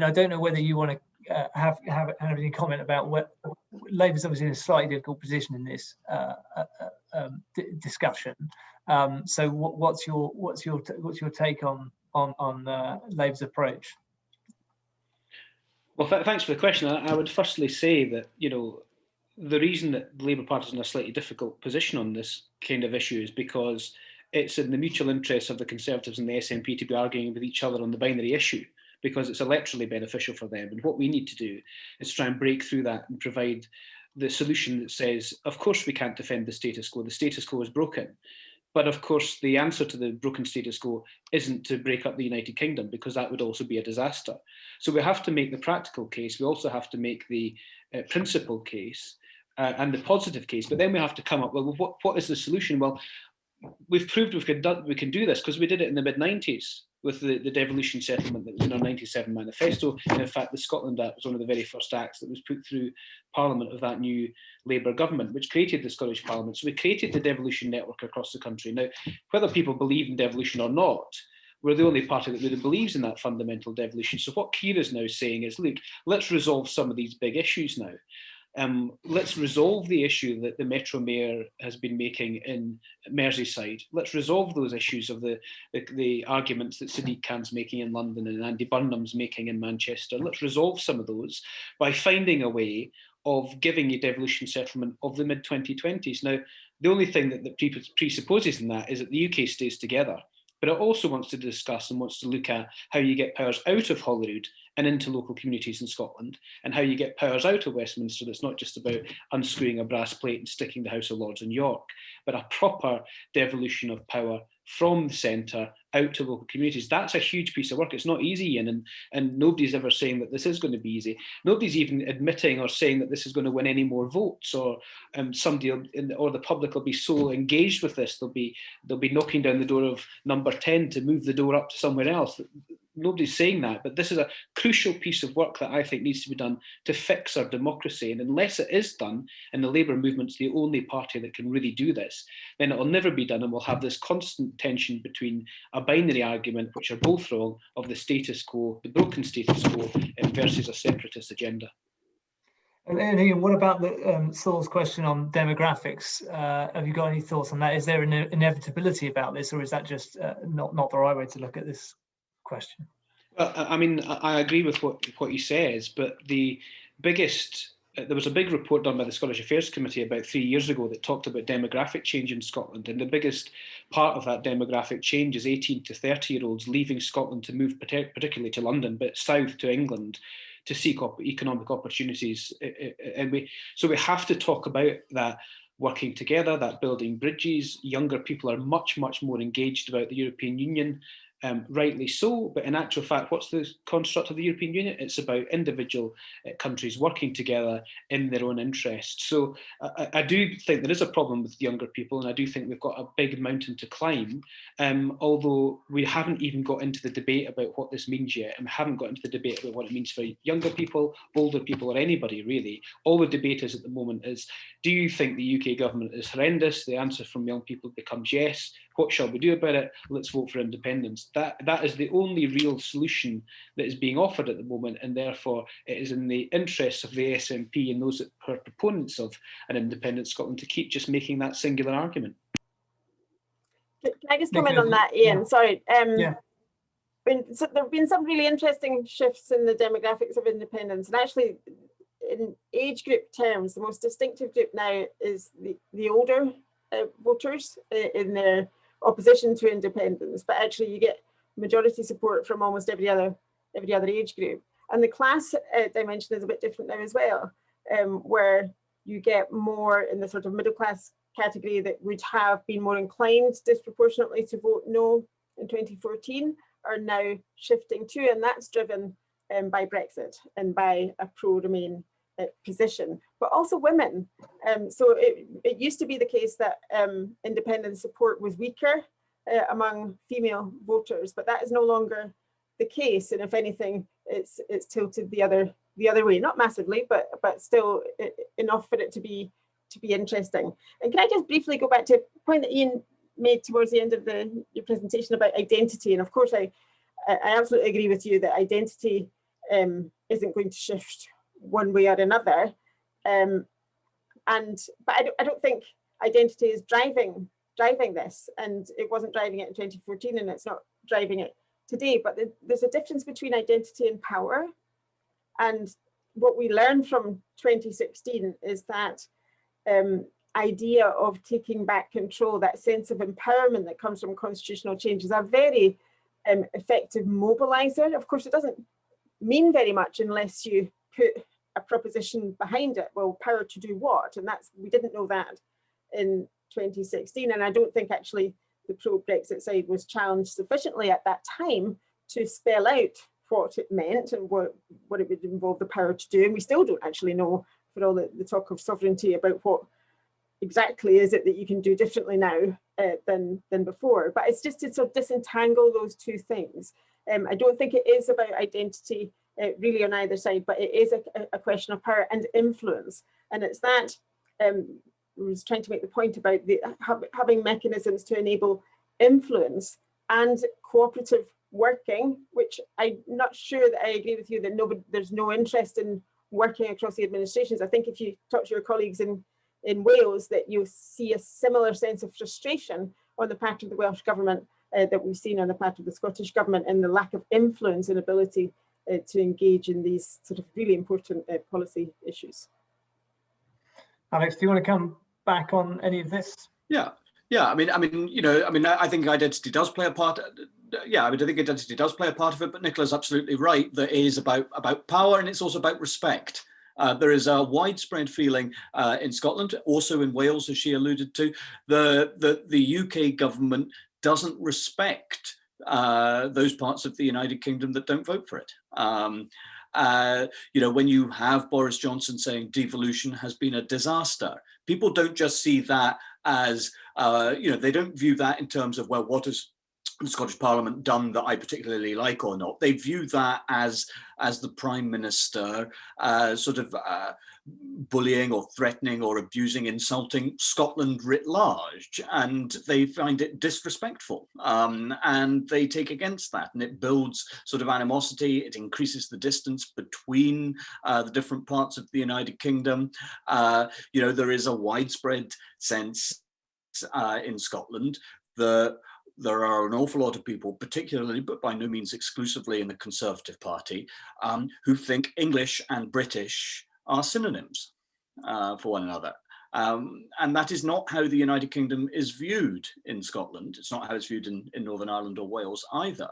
I don't know whether you want to have any comment about what Labour's obviously in a slightly difficult position in this discussion. So what's your take on Labour's approach? Well, thanks for the question. I would firstly say that, the reason that the Labour Party is in a slightly difficult position on this kind of issue is because it's in the mutual interests of the Conservatives and the SNP to be arguing with each other on the binary issue, because it's electorally beneficial for them. And what we need to do is try and break through that and provide the solution that says, of course we can't defend the status quo is broken, But of course, the answer to the broken status quo isn't to break up the United Kingdom, because that would also be a disaster. So we have to make the practical case. We also have to make the principle case and the positive case. But then we have to come up with, well, what is the solution? Well, we've proved we can do this because we did it in the mid-90s with the devolution settlement that was in our 97 manifesto. And in fact, the Scotland Act was one of the very first acts that was put through Parliament of that new Labour government, which created the Scottish Parliament. So we created the devolution network across the country. Now, whether people believe in devolution or not, we're the only party that really believes in that fundamental devolution. So what Keir is now saying is, look, let's resolve some of these big issues now. Let's resolve the issue that the Metro Mayor has been making in Merseyside. Let's resolve those issues of the arguments that Sadiq Khan's making in London and Andy Burnham's making in Manchester. Let's resolve some of those by finding a way of giving a devolution settlement of the mid-2020s. Now, the only thing that presupposes in that is that the UK stays together, but it also wants to discuss and wants to look at how you get powers out of Holyrood and into local communities in Scotland, and how you get powers out of Westminster. That's not just about unscrewing a brass plate and sticking the House of Lords in York, but a proper devolution of power from the centre out to local communities. That's a huge piece of work. It's not easy, Ian, and nobody's ever saying that this is going to be easy. Nobody's even admitting or saying that this is going to win any more votes, or somebody or the public will be so engaged with this, they'll be knocking down the door of number 10 to move the door up to somewhere else. Nobody's saying that, but this is a crucial piece of work that I think needs to be done to fix our democracy. And unless it is done, and the Labour movement's the only party that can really do this, then it will never be done, and we'll have this constant tension between a binary argument, which are both wrong, of the status quo, the broken status quo, versus a separatist agenda. And Ian, what about the Saul's question on demographics? Have you got any thoughts on that? Is there an inevitability about this, or is that just not the right way to look at this question? Well, I mean, I agree with what he says, but the biggest, there was a big report done by the Scottish Affairs Committee about 3 years ago that talked about demographic change in Scotland, and the biggest part of that demographic change is 18 to 30-year-olds leaving Scotland to move particularly to London, but south to England to seek economic opportunities. So we have to talk about that working together, that building bridges. Younger people are much, much more engaged about the European Union. Rightly so, but in actual fact, what's the construct of the European Union? It's about individual countries working together in their own interests. So I do think there is a problem with younger people, and I do think we've got a big mountain to climb, although we haven't even got into the debate about what this means yet, and we haven't got into the debate about what it means for younger people, older people, or anybody really. All the debate is at the moment is, do you think the UK government is horrendous? The answer from young people becomes yes. What shall we do about it? Let's vote for independence. That is the only real solution that is being offered at the moment, and therefore it is in the interests of the SNP and those that are proponents of an independent Scotland to keep just making that singular argument. Can I just comment on that, Ian? Yeah. Sorry. Yeah. So there have been some really interesting shifts in the demographics of independence, and actually in age group terms, the most distinctive group now is the older voters in their opposition to independence, but actually you get majority support from almost every other age group. And the class dimension is a bit different now as well, where you get more in the sort of middle class category that would have been more inclined disproportionately to vote no in 2014 are now shifting to, and that's driven by Brexit and by a pro-Remain position, but also women. So it used to be the case that independence support was weaker among female voters, but that is no longer the case. And if anything, it's tilted the other way, not massively, but still enough for it to be interesting. And can I just briefly go back to a point that Ian made towards the end of your presentation about identity? And of course, I absolutely agree with you that identity isn't going to shift one way or another, but I don't think identity is driving this, and it wasn't driving it in 2014, and it's not driving it today. But there's a difference between identity and power, and what we learned from 2016 is that idea of taking back control, that sense of empowerment that comes from constitutional change, is a very effective mobilizer. Of course, it doesn't mean very much unless you put a proposition behind it. Well, power to do what? And we didn't know that in 2016, and I don't think actually the pro-Brexit side was challenged sufficiently at that time to spell out what it meant and what it would involve the power to do. And we still don't actually know, for all the talk of sovereignty, about what exactly is it that you can do differently now than before. But it's just to sort of disentangle those two things. I don't think it is about identity really on either side, but it is a question of power and influence. And it's that I was trying to make the point about having mechanisms to enable influence and cooperative working, which I'm not sure that I agree with you that there's no interest in working across the administrations. I think if you talk to your colleagues in Wales, that you'll see a similar sense of frustration on the part of the Welsh government that we've seen on the part of the Scottish government, and the lack of influence and ability to engage in these sort of really important policy issues. Alex, do you want to come back on any of this? Yeah. I mean, I think identity does play a part. I think identity does play a part of it. But Nicola's absolutely right that it is about power, and it's also about respect. There is a widespread feeling in Scotland, also in Wales, as she alluded to, the UK government doesn't respect those parts of the United Kingdom that don't vote for it. When you have Boris Johnson saying devolution has been a disaster, people don't just see that as, they don't view that in terms of, well, what has the Scottish Parliament done that I particularly like or not. They view that as the Prime Minister bullying or threatening or abusing, insulting Scotland writ large, and they find it disrespectful, and they take against that, and it builds sort of animosity. It increases the distance between the different parts of the United Kingdom. There is a widespread sense in Scotland that there are an awful lot of people, particularly, but by no means exclusively in the Conservative Party, who think English and British are synonyms for one another. And that is not how the United Kingdom is viewed in Scotland. It's not how it's viewed in Northern Ireland or Wales either.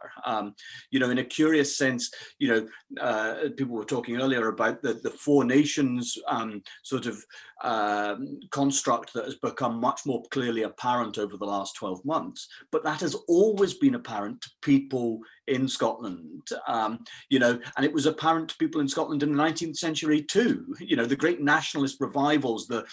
In a curious sense, people were talking earlier about the four nations construct that has become much more clearly apparent over the last 12 months. But that has always been apparent to people in Scotland, and it was apparent to people in Scotland in the 19th century too. The great nationalist revivals, the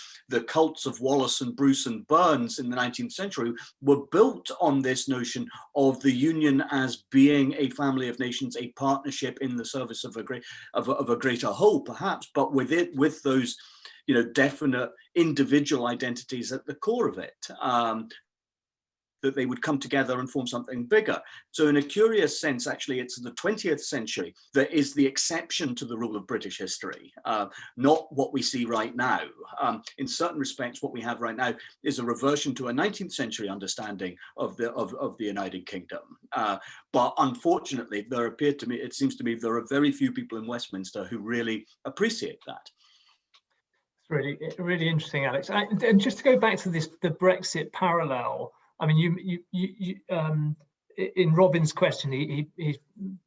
cults of Wallace and Bruce and Burns in the 19th century were built on this notion of the Union as being a family of nations, a partnership in the service of a greater whole, perhaps, but with those definite individual identities at the core of it. That they would come together and form something bigger. So in a curious sense, actually, it's the 20th century that is the exception to the rule of British history, not what we see right now. In certain respects, what we have right now is a reversion to a 19th century understanding of the United Kingdom. But unfortunately, it seems to me there are very few people in Westminster who really appreciate that. It's really interesting, Alex. And just to go back to the Brexit parallel, I mean, you in Robin's question, he's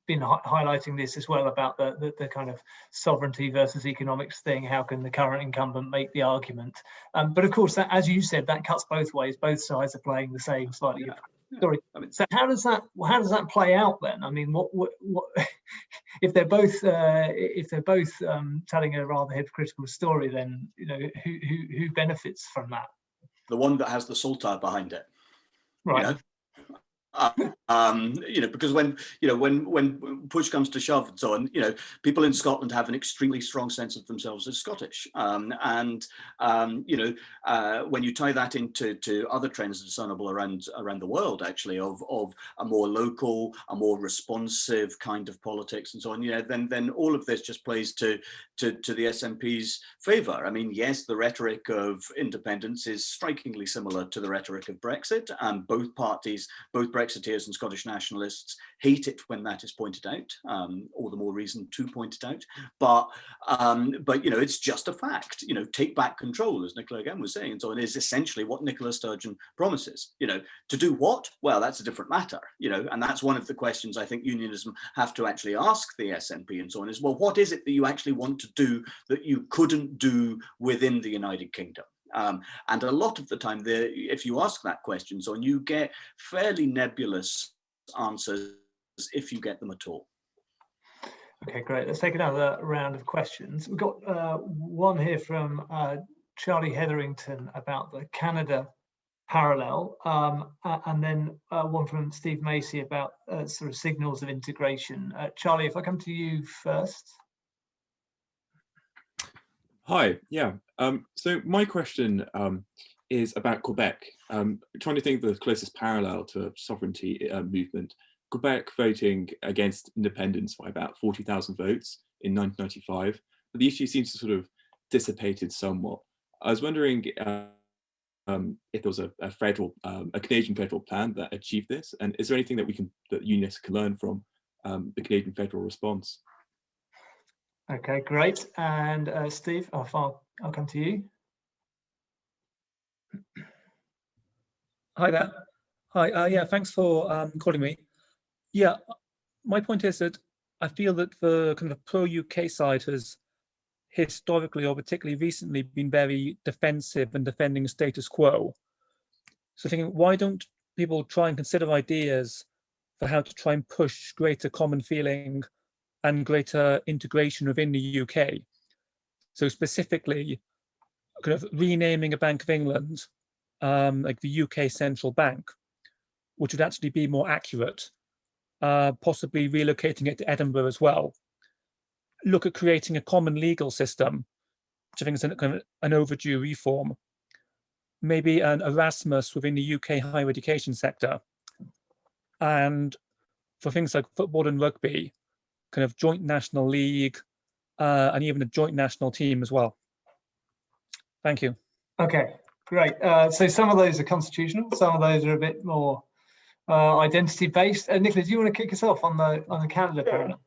been highlighting this as well about the kind of sovereignty versus economics thing. How can the current incumbent make the argument? But of course, that, as you said, that cuts both ways. Both sides are playing the same slightly different story. So how does that play out then? I mean, what if they're both telling a rather hypocritical story? Then who benefits from that? The one that has the saltire behind it. Right. Because when push comes to shove and so on, people in Scotland have an extremely strong sense of themselves as Scottish, when you tie that into other trends discernible around the world, actually, of a more local, a more responsive kind of politics and so on, then all of this just plays to the SNP's favour. I mean, yes, the rhetoric of independence is strikingly similar to the rhetoric of Brexit, and both parties, both Brexiteers and Scottish nationalists, hate it when that is pointed out. All the more reason to point it out. But it's just a fact. Take back control, as Nicola again was saying, and so on, is essentially what Nicola Sturgeon promises. To do what? Well, that's a different matter. And that's one of the questions I think Unionism have to actually ask the SNP and so on. Is, well, what is it that you actually want to do that you couldn't do within the United Kingdom? And a lot of the time, if you ask that question, so you get fairly nebulous answers if you get them at all. Okay, great. Let's take another round of questions. We've got one here from Charlie Hetherington about the Canada parallel, and then one from Steve Macy about sort of signals of integration. Charlie, if I come to you first. Hi, yeah. So my question is about Quebec. Trying to think of the closest parallel to a sovereignty movement. Quebec voting against independence by about 40,000 votes in 1995, but the issue seems to sort of dissipated somewhat. I was wondering if there was a Canadian federal plan that achieved this, and is there anything that Unionists can learn from the Canadian federal response? Okay, great. And Steve, I'll come to you. Hi there. Hi, yeah, thanks for calling me. Yeah, my point is that I feel that the kind of pro-UK side has historically, or particularly recently, been very defensive and defending status quo. So thinking, why don't people try and consider ideas for how to try and push greater common feeling and greater integration within the UK? So specifically, kind of renaming a Bank of England, like the UK Central Bank, which would actually be more accurate. Possibly relocating it to Edinburgh as well. Look at creating a common legal system, which I think is kind of an overdue reform. Maybe an Erasmus within the UK higher education sector. And for things like football and rugby, kind of joint national league, and even a joint national team as well. Thank you. Okay, great. So some of those are constitutional, some of those are a bit more identity based. Nicola, do you want to kick us off on the Canada parallel?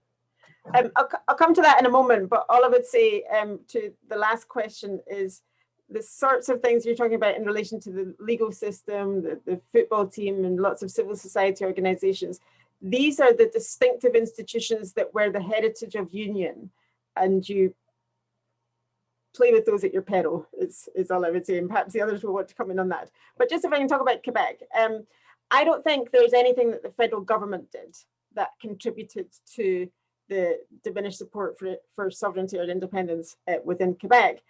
I'll come to that in a moment, but all I would say to the last question is the sorts of things you're talking about in relation to the legal system, the football team, and lots of civil society organizations. These are the distinctive institutions that were the heritage of union, and you play with those at your peril is all I would say, and perhaps the others will want to come in on that. But just if I can talk about Quebec, I don't think there's anything that the federal government did that contributed to the diminished support for sovereignty or independence within Quebec.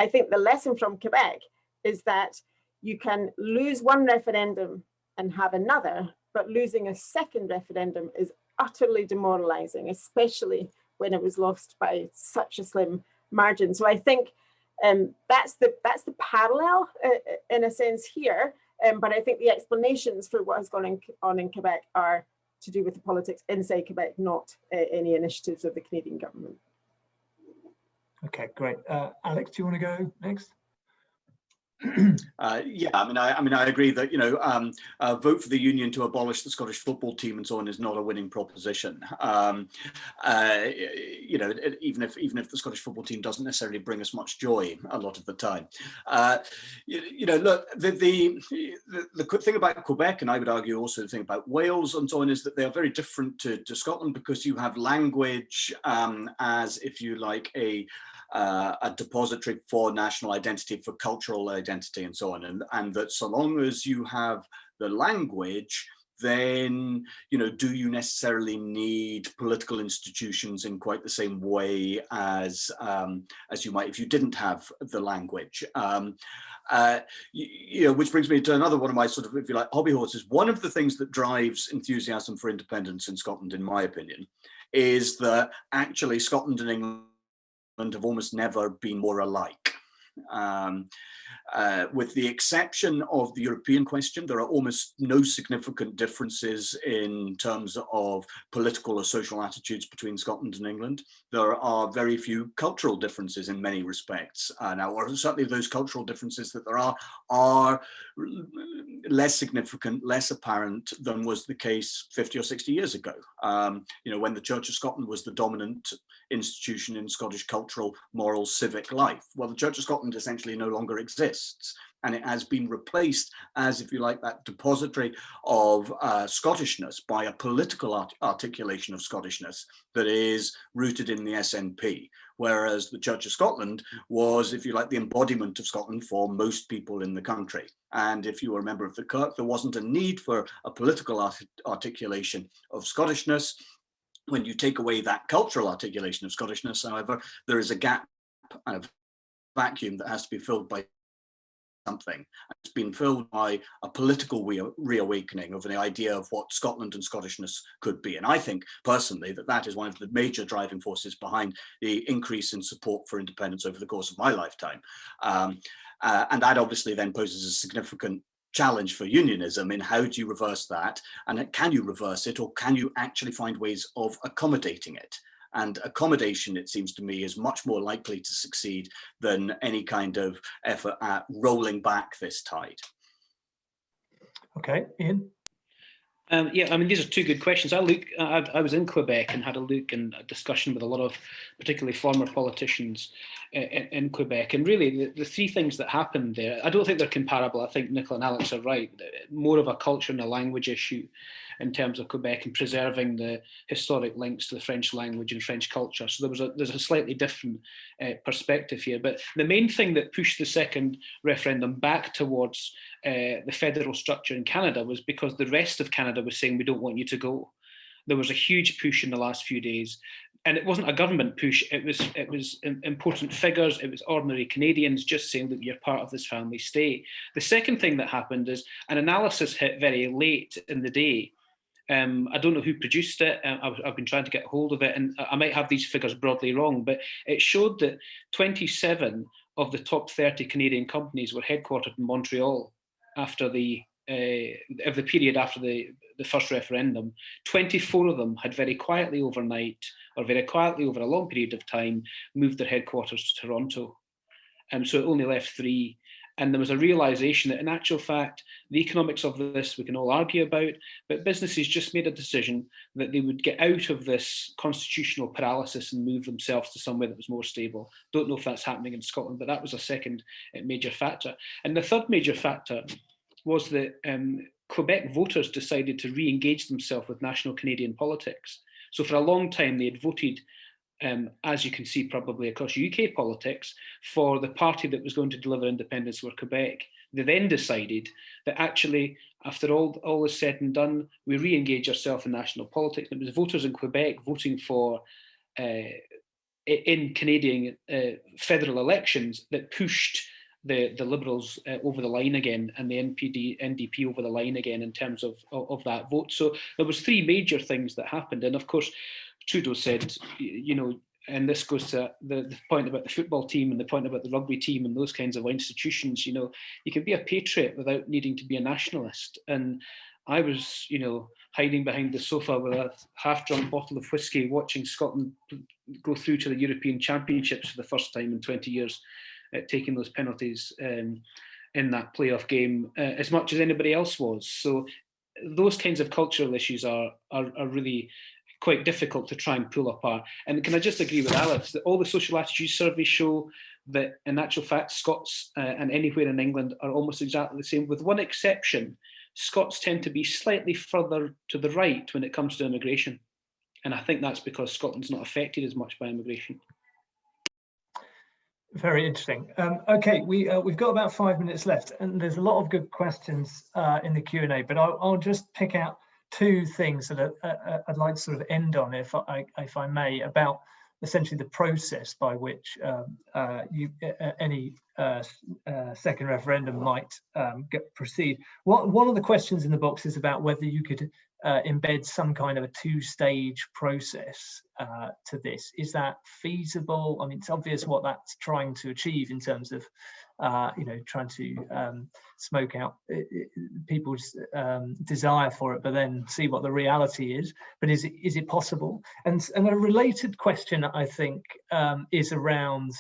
I think the lesson from Quebec is that you can lose one referendum and have another, but losing a second referendum is utterly demoralizing, especially when it was lost by such a slim margin. So I think that's the parallel in a sense here. But I think the explanations for what has gone on in Quebec are to do with the politics inside Quebec, not any initiatives of the Canadian government. Okay, great. Alex, do you want to go next? Yeah, I mean, I agree that vote for the union to abolish the Scottish football team and so on is not a winning proposition. Even if the Scottish football team doesn't necessarily bring us much joy a lot of the time. Look, the thing about Quebec, and I would argue also the thing about Wales and so on, is that they are very different to Scotland because you have language as, if you like, a depository for national identity, for cultural identity and so on, and that so long as you have the language, then do you necessarily need political institutions in quite the same way as you might if you didn't have the language? Which brings me to another one of my sort of, if you like, hobby horses. One of the things that drives enthusiasm for independence in Scotland, in my opinion, is that actually Scotland and England have almost never been more alike. With the exception of the European question, there are almost no significant differences in terms of political or social attitudes between Scotland and England. There are very few cultural differences in many respects. Now, or certainly those cultural differences that there are less significant, less apparent than was the case 50 or 60 years ago, when the Church of Scotland was the dominant institution in Scottish cultural, moral, civic life. Well, the Church of Scotland essentially no longer exists. And it has been replaced as, if you like, that depository of Scottishness by a political articulation of Scottishness that is rooted in the SNP, whereas the Church of Scotland was, if you like, the embodiment of Scotland for most people in the country. And if you were a member of the Kirk, there wasn't a need for a political articulation of Scottishness. When you take away that cultural articulation of Scottishness, however, there is a gap and a vacuum that has to be filled by something. It's been filled by a political reawakening of the idea of what Scotland and Scottishness could be. And I think personally that that is one of the major driving forces behind the increase in support for independence over the course of my lifetime. And that obviously then poses a significant challenge for unionism in how do you reverse that, and can you reverse it, or can you actually find ways of accommodating it? And accommodation, it seems to me, is much more likely to succeed than any kind of effort at rolling back this tide. Okay, Ian. Yeah, I mean, these are two good questions. I was in Quebec and had a look and a discussion with a lot of particularly former politicians in Quebec. And really, the three things that happened there, I don't think they're comparable. I think Nicola and Alex are right. More of a culture and a language issue in terms of Quebec and preserving the historic links to the French language and French culture. So there's a slightly different perspective here. But the main thing that pushed the second referendum back towards the federal structure in Canada was because the rest of Canada was saying, we don't want you to go. There was a huge push in the last few days. And it wasn't a government push, it was important figures, it was ordinary Canadians just saying that you're part of this family, stay. The second thing that happened is an analysis hit very late in the day. I don't know who produced it. I've been trying to get hold of it, and I might have these figures broadly wrong, but it showed that 27 of the top 30 Canadian companies were headquartered in Montreal after the period after the first referendum. 24 of them had very quietly overnight, or very quietly over a long period of time, moved their headquarters to Toronto. So it only left 3. And there was a realization that in actual fact, the economics of this we can all argue about, but businesses just made a decision that they would get out of this constitutional paralysis and move themselves to somewhere that was more stable. Don't know if that's happening in Scotland, but that was a second major factor. And the third major factor was that Quebec voters decided to re-engage themselves with national Canadian politics. So for a long time, they had voted, as you can see probably across UK politics, for the party that was going to deliver independence for Quebec. They then decided that actually, after all is said and done, we re-engage ourselves in national politics. And it was voters in Quebec voting for, in Canadian federal elections, that pushed the Liberals over the line again, and the NDP over the line again in terms of that vote. So there was 3 major things that happened. And of course, Trudeau said, you know, and this goes to the point about the football team and the point about the rugby team and those kinds of institutions, you know, you can be a patriot without needing to be a nationalist. And I was, you know, hiding behind the sofa with a half-drunk bottle of whiskey, watching Scotland go through to the European Championships for the first time in 20 years, taking those penalties in that playoff game as much as anybody else was. So those kinds of cultural issues are really quite difficult to try and pull apart. And can I just agree with Alex that all the social attitude surveys show that in actual fact, Scots and anywhere in England are almost exactly the same, with one exception. Scots tend to be slightly further to the right when it comes to immigration. And I think that's because Scotland's not affected as much by immigration. Very interesting. Okay, we've got about 5 minutes left, and there's a lot of good questions in the Q&A, but I'll just pick out 2 things that I'd like to sort of end on, if I may, about essentially the process by which any second referendum might proceed. One of the questions in the box is about whether you could embed some kind of a 2-stage process to this. Is that feasible? I mean, it's obvious what that's trying to achieve in terms of, you know, trying to smoke out people's desire for it, but then see what the reality is. But is it possible? And a related question, I think, is around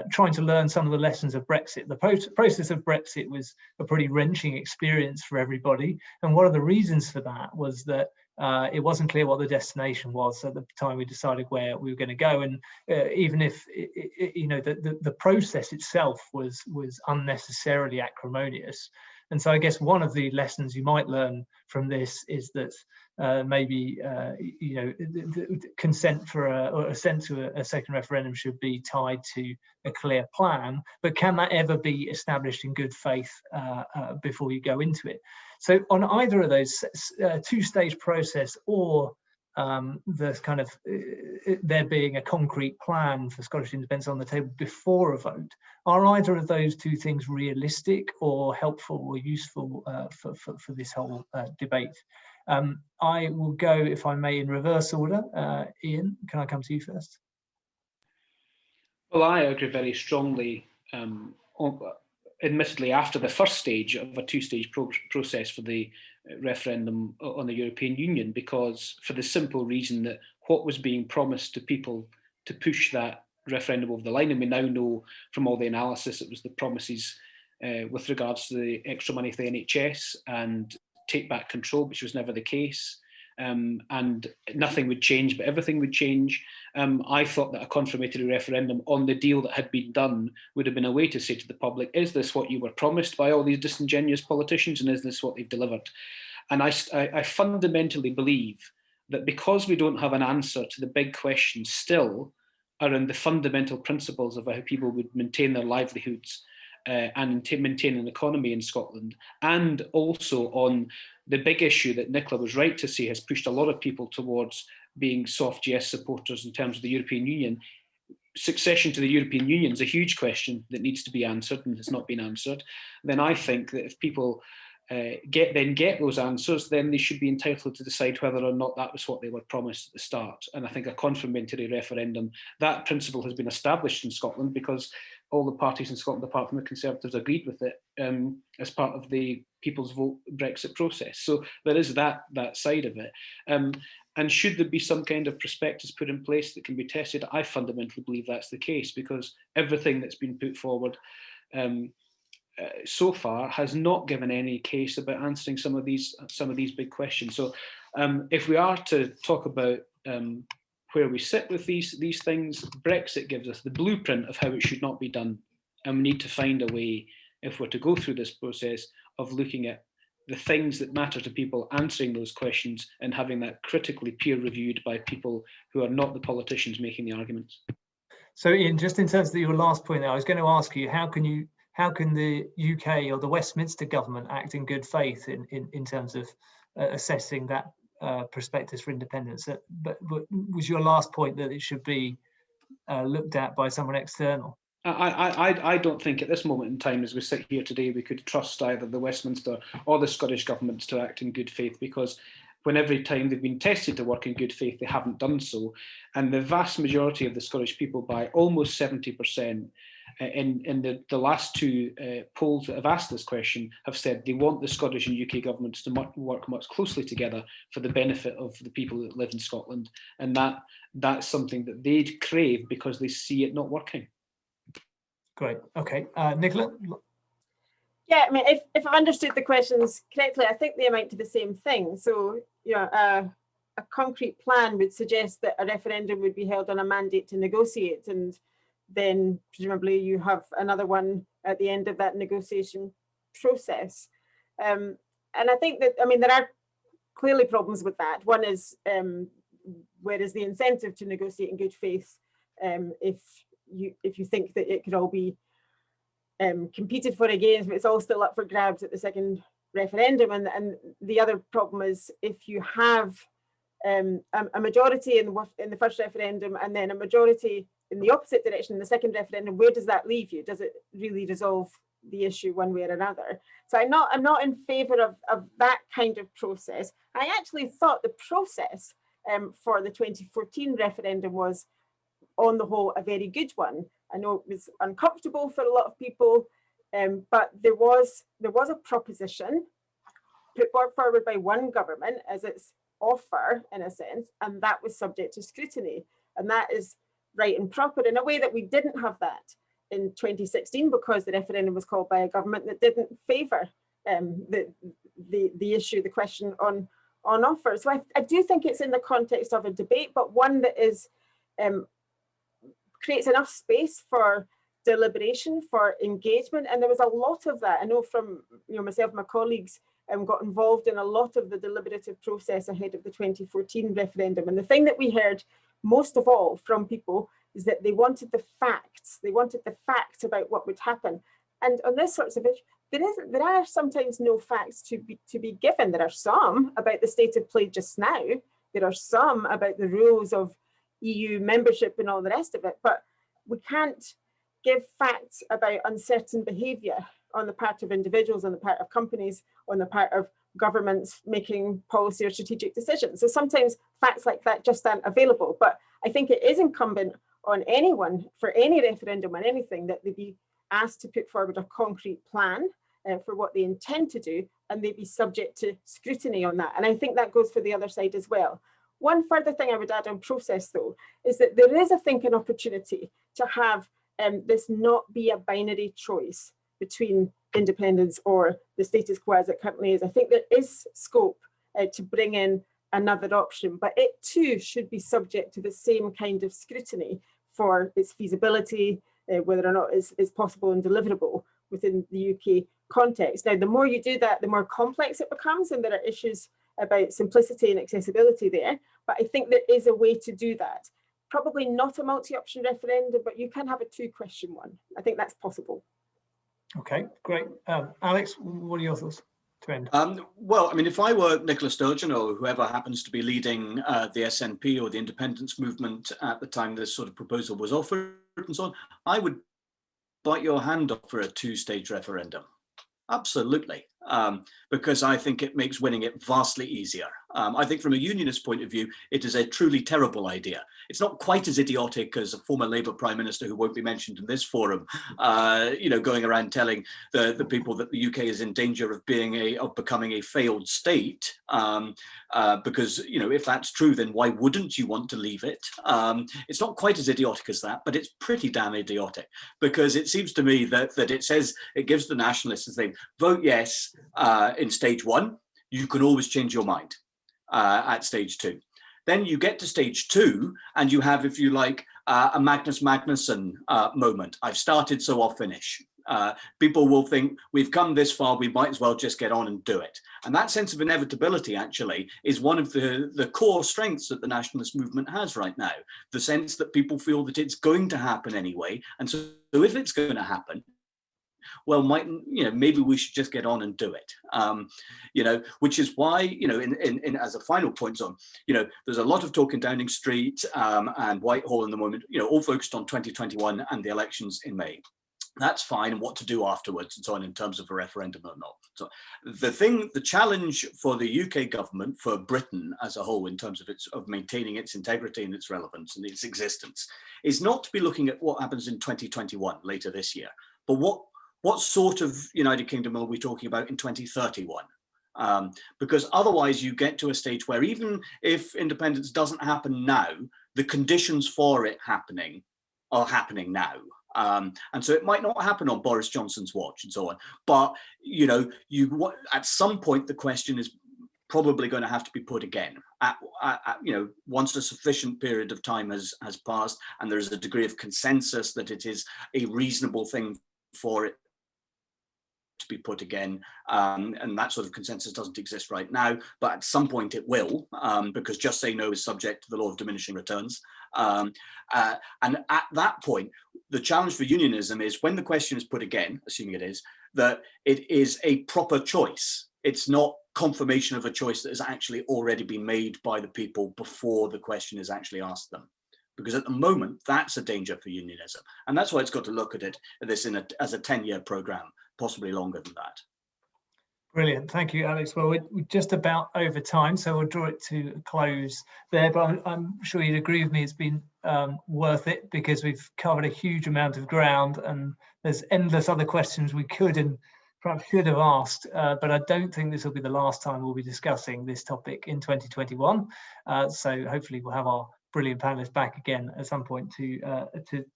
trying to learn some of the lessons of Brexit. The process of Brexit was a pretty wrenching experience for everybody. And one of the reasons for that was that It wasn't clear what the destination was at the time we decided where we were going to go, and even if the process itself was unnecessarily acrimonious. And so I guess one of the lessons you might learn from this is that maybe consent for or assent to a second referendum should be tied to a clear plan, but can that ever be established in good faith before you go into it? So on either of those, two-stage process or the kind of there being a concrete plan for Scottish independence on the table before a vote, are either of those two things realistic or helpful or useful for this whole debate? I will go, if I may, in reverse order. Ian, can I come to you first? Well, I agree very strongly, admittedly, after the first stage of a two-stage process for the referendum on the European Union, because for the simple reason that what was being promised to people to push that referendum over the line, and we now know from all the analysis it was the promises with regards to the extra money for the NHS and take back control, which was never the case. And nothing would change, but everything would change. I thought that a confirmatory referendum on the deal that had been done would have been a way to say to the public, is this what you were promised by all these disingenuous politicians, and is this what they've delivered? And I fundamentally believe that because we don't have an answer to the big questions still around the fundamental principles of how people would maintain their livelihoods and maintain an economy in Scotland, and also on the big issue that Nicola was right to say has pushed a lot of people towards being soft yes supporters in terms of the European Union. Succession to the European Union is a huge question that needs to be answered, and it's not been answered. Then I think that if people get those answers, then they should be entitled to decide whether or not that was what they were promised at the start. And I think a confirmatory referendum, that principle has been established in Scotland because all the parties in Scotland, apart from the Conservatives, agreed with it as part of the People's Vote Brexit process. So there is that side of it. And should there be some kind of prospectus put in place that can be tested, I fundamentally believe that's the case, because everything that's been put forward so far has not given any case about answering some of these big questions. So if we are to talk about where we sit with these things, Brexit gives us the blueprint of how it should not be done, and we need to find a way, if we're to go through this process, of looking at the things that matter to people, answering those questions, and having that critically peer reviewed by people who are not the politicians making the arguments. So Ian, just in terms of your last point there, I was going to ask you, how can the UK or the Westminster government act in good faith in terms of assessing that prospectus for independence? But was your last point that it should be looked at by someone external? I don't think at this moment in time, as we sit here today, we could trust either the Westminster or the Scottish governments to act in good faith, because when every time they've been tested to work in good faith, they haven't done so. And the vast majority of the Scottish people, by almost 70%, in the last two polls that have asked this question, have said they want the Scottish and UK governments to work much closely together for the benefit of the people that live in Scotland. And that's something that they'd crave because they see it not working. Great. Okay. Nicola? Yeah, I mean, if I've understood the questions correctly, I think they amount to the same thing. So, a concrete plan would suggest that a referendum would be held on a mandate to negotiate, and then presumably you have another one at the end of that negotiation process. And I think that, I mean, there are clearly problems with that. One is, where is the incentive to negotiate in good faith if you think that it could all be competed for again, but it's all still up for grabs at the second referendum. And the other problem is, if you have a majority in the first referendum and then a majority in the opposite direction in the second referendum, where does that leave you? Does it really resolve the issue one way or another? So I'm not in favour of that kind of process. I actually thought the process for the 2014 referendum was, on the whole, a very good one. I know it was uncomfortable for a lot of people, but there was a proposition put forward by one government as its offer, in a sense, and that was subject to scrutiny. And that is right and proper, in a way that we didn't have that in 2016, because the referendum was called by a government that didn't favour the issue, the question on on offer. So I do think it's in the context of a debate, but one that is creates enough space for deliberation, for engagement, and there was a lot of that. I know from myself and my colleagues got involved in a lot of the deliberative process ahead of the 2014 referendum. And the thing that we heard most of all from people is that they wanted the facts. They wanted the facts about what would happen. And on this sorts of issue, there are sometimes no facts to be given. There are some about the state of play just now. There are some about the rules of EU membership and all the rest of it. But we can't give facts about uncertain behaviour on the part of individuals, on the part of companies, on the part of governments making policy or strategic decisions. So sometimes facts like that just aren't available. But I think it is incumbent on anyone for any referendum on anything that they be asked to put forward a concrete plan for what they intend to do, and they be subject to scrutiny on that. And I think that goes for the other side as well. One further thing I would add on process, though, is that there is, I think, an opportunity to have this not be a binary choice between independence or the status quo as it currently is. I think there is scope to bring in another option, but it too should be subject to the same kind of scrutiny for its feasibility, whether or not it's possible and deliverable within the UK context. Now, the more you do that, the more complex it becomes, and there are issues about simplicity and accessibility there, but I think there is a way to do that. Probably not a multi-option referendum, but you can have a two-question one. I think that's possible. Okay, great. Alex, what are your thoughts to end? Well, I mean, if I were Nicola Sturgeon or whoever happens to be leading the SNP or the independence movement at the time this sort of proposal was offered and so on, I would bite your hand off for a two-stage referendum. Absolutely, because I think it makes winning it vastly easier. I think from a unionist point of view, it is a truly terrible idea. It's not quite as idiotic as a former Labour Prime Minister who won't be mentioned in this forum, going around telling the people that the UK is in danger of becoming a failed state, because if that's true, then why wouldn't you want to leave it? It's not quite as idiotic as that, but it's pretty damn idiotic, because it seems to me that it gives the nationalists a thing: vote yes in stage one, you can always change your mind at stage two. Then you get to stage two and you have, if you like, a Magnus Magnusson moment. I've started, so I'll finish. People will think, we've come this far, we might as well just get on and do it. And that sense of inevitability actually is one of the core strengths that the nationalist movement has right now. The sense that people feel that it's going to happen anyway. And so if it's going to happen, well, maybe we should just get on and do it. Which is why, in as a final point on, there's a lot of talk in Downing Street and Whitehall in the moment, all focused on 2021 and the elections in May. That's fine, and what to do afterwards and so on in terms of a referendum or not. So the challenge for the UK government, for Britain as a whole, in terms of maintaining its integrity and its relevance and its existence, is not to be looking at what happens in 2021 later this year, but what sort of United Kingdom are we talking about in 2031? Because otherwise you get to a stage where even if independence doesn't happen now, the conditions for it happening are happening now. And so it might not happen on Boris Johnson's watch and so on. But, at some point, the question is probably going to have to be put again. Once a sufficient period of time has passed and there's a degree of consensus that it is a reasonable thing for it to be put again, and that sort of consensus doesn't exist right now, but at some point it will, because just say no is subject to the law of diminishing returns. And at that point, the challenge for unionism is, when the question is put again, assuming it is, that it is a proper choice. It's not confirmation of a choice that has actually already been made by the people before the question is actually asked them. Because at the moment, that's a danger for unionism. And that's why it's got to look at this as a 10-year programme, possibly longer than that. Brilliant. Thank you, Alex. Well, we're just about over time, so we'll draw it to a close there. But I'm sure you'd agree with me, it's been worth it, because we've covered a huge amount of ground and there's endless other questions we could and perhaps should have asked. But I don't think this will be the last time we'll be discussing this topic in 2021. So hopefully we'll have our brilliant panelists back again at some point to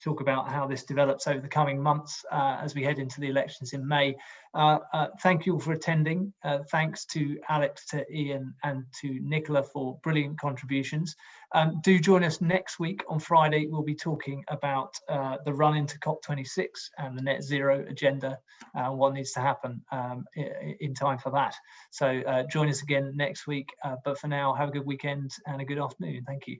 talk about how this develops over the coming months as we head into the elections in May. Thank you all for attending. Thanks to Alex, to Ian, and to Nicola for brilliant contributions. Do join us next week on Friday. We'll be talking about the run into COP26 and the net zero agenda and what needs to happen in time for that. So join us again next week. But for now, have a good weekend and a good afternoon. Thank you.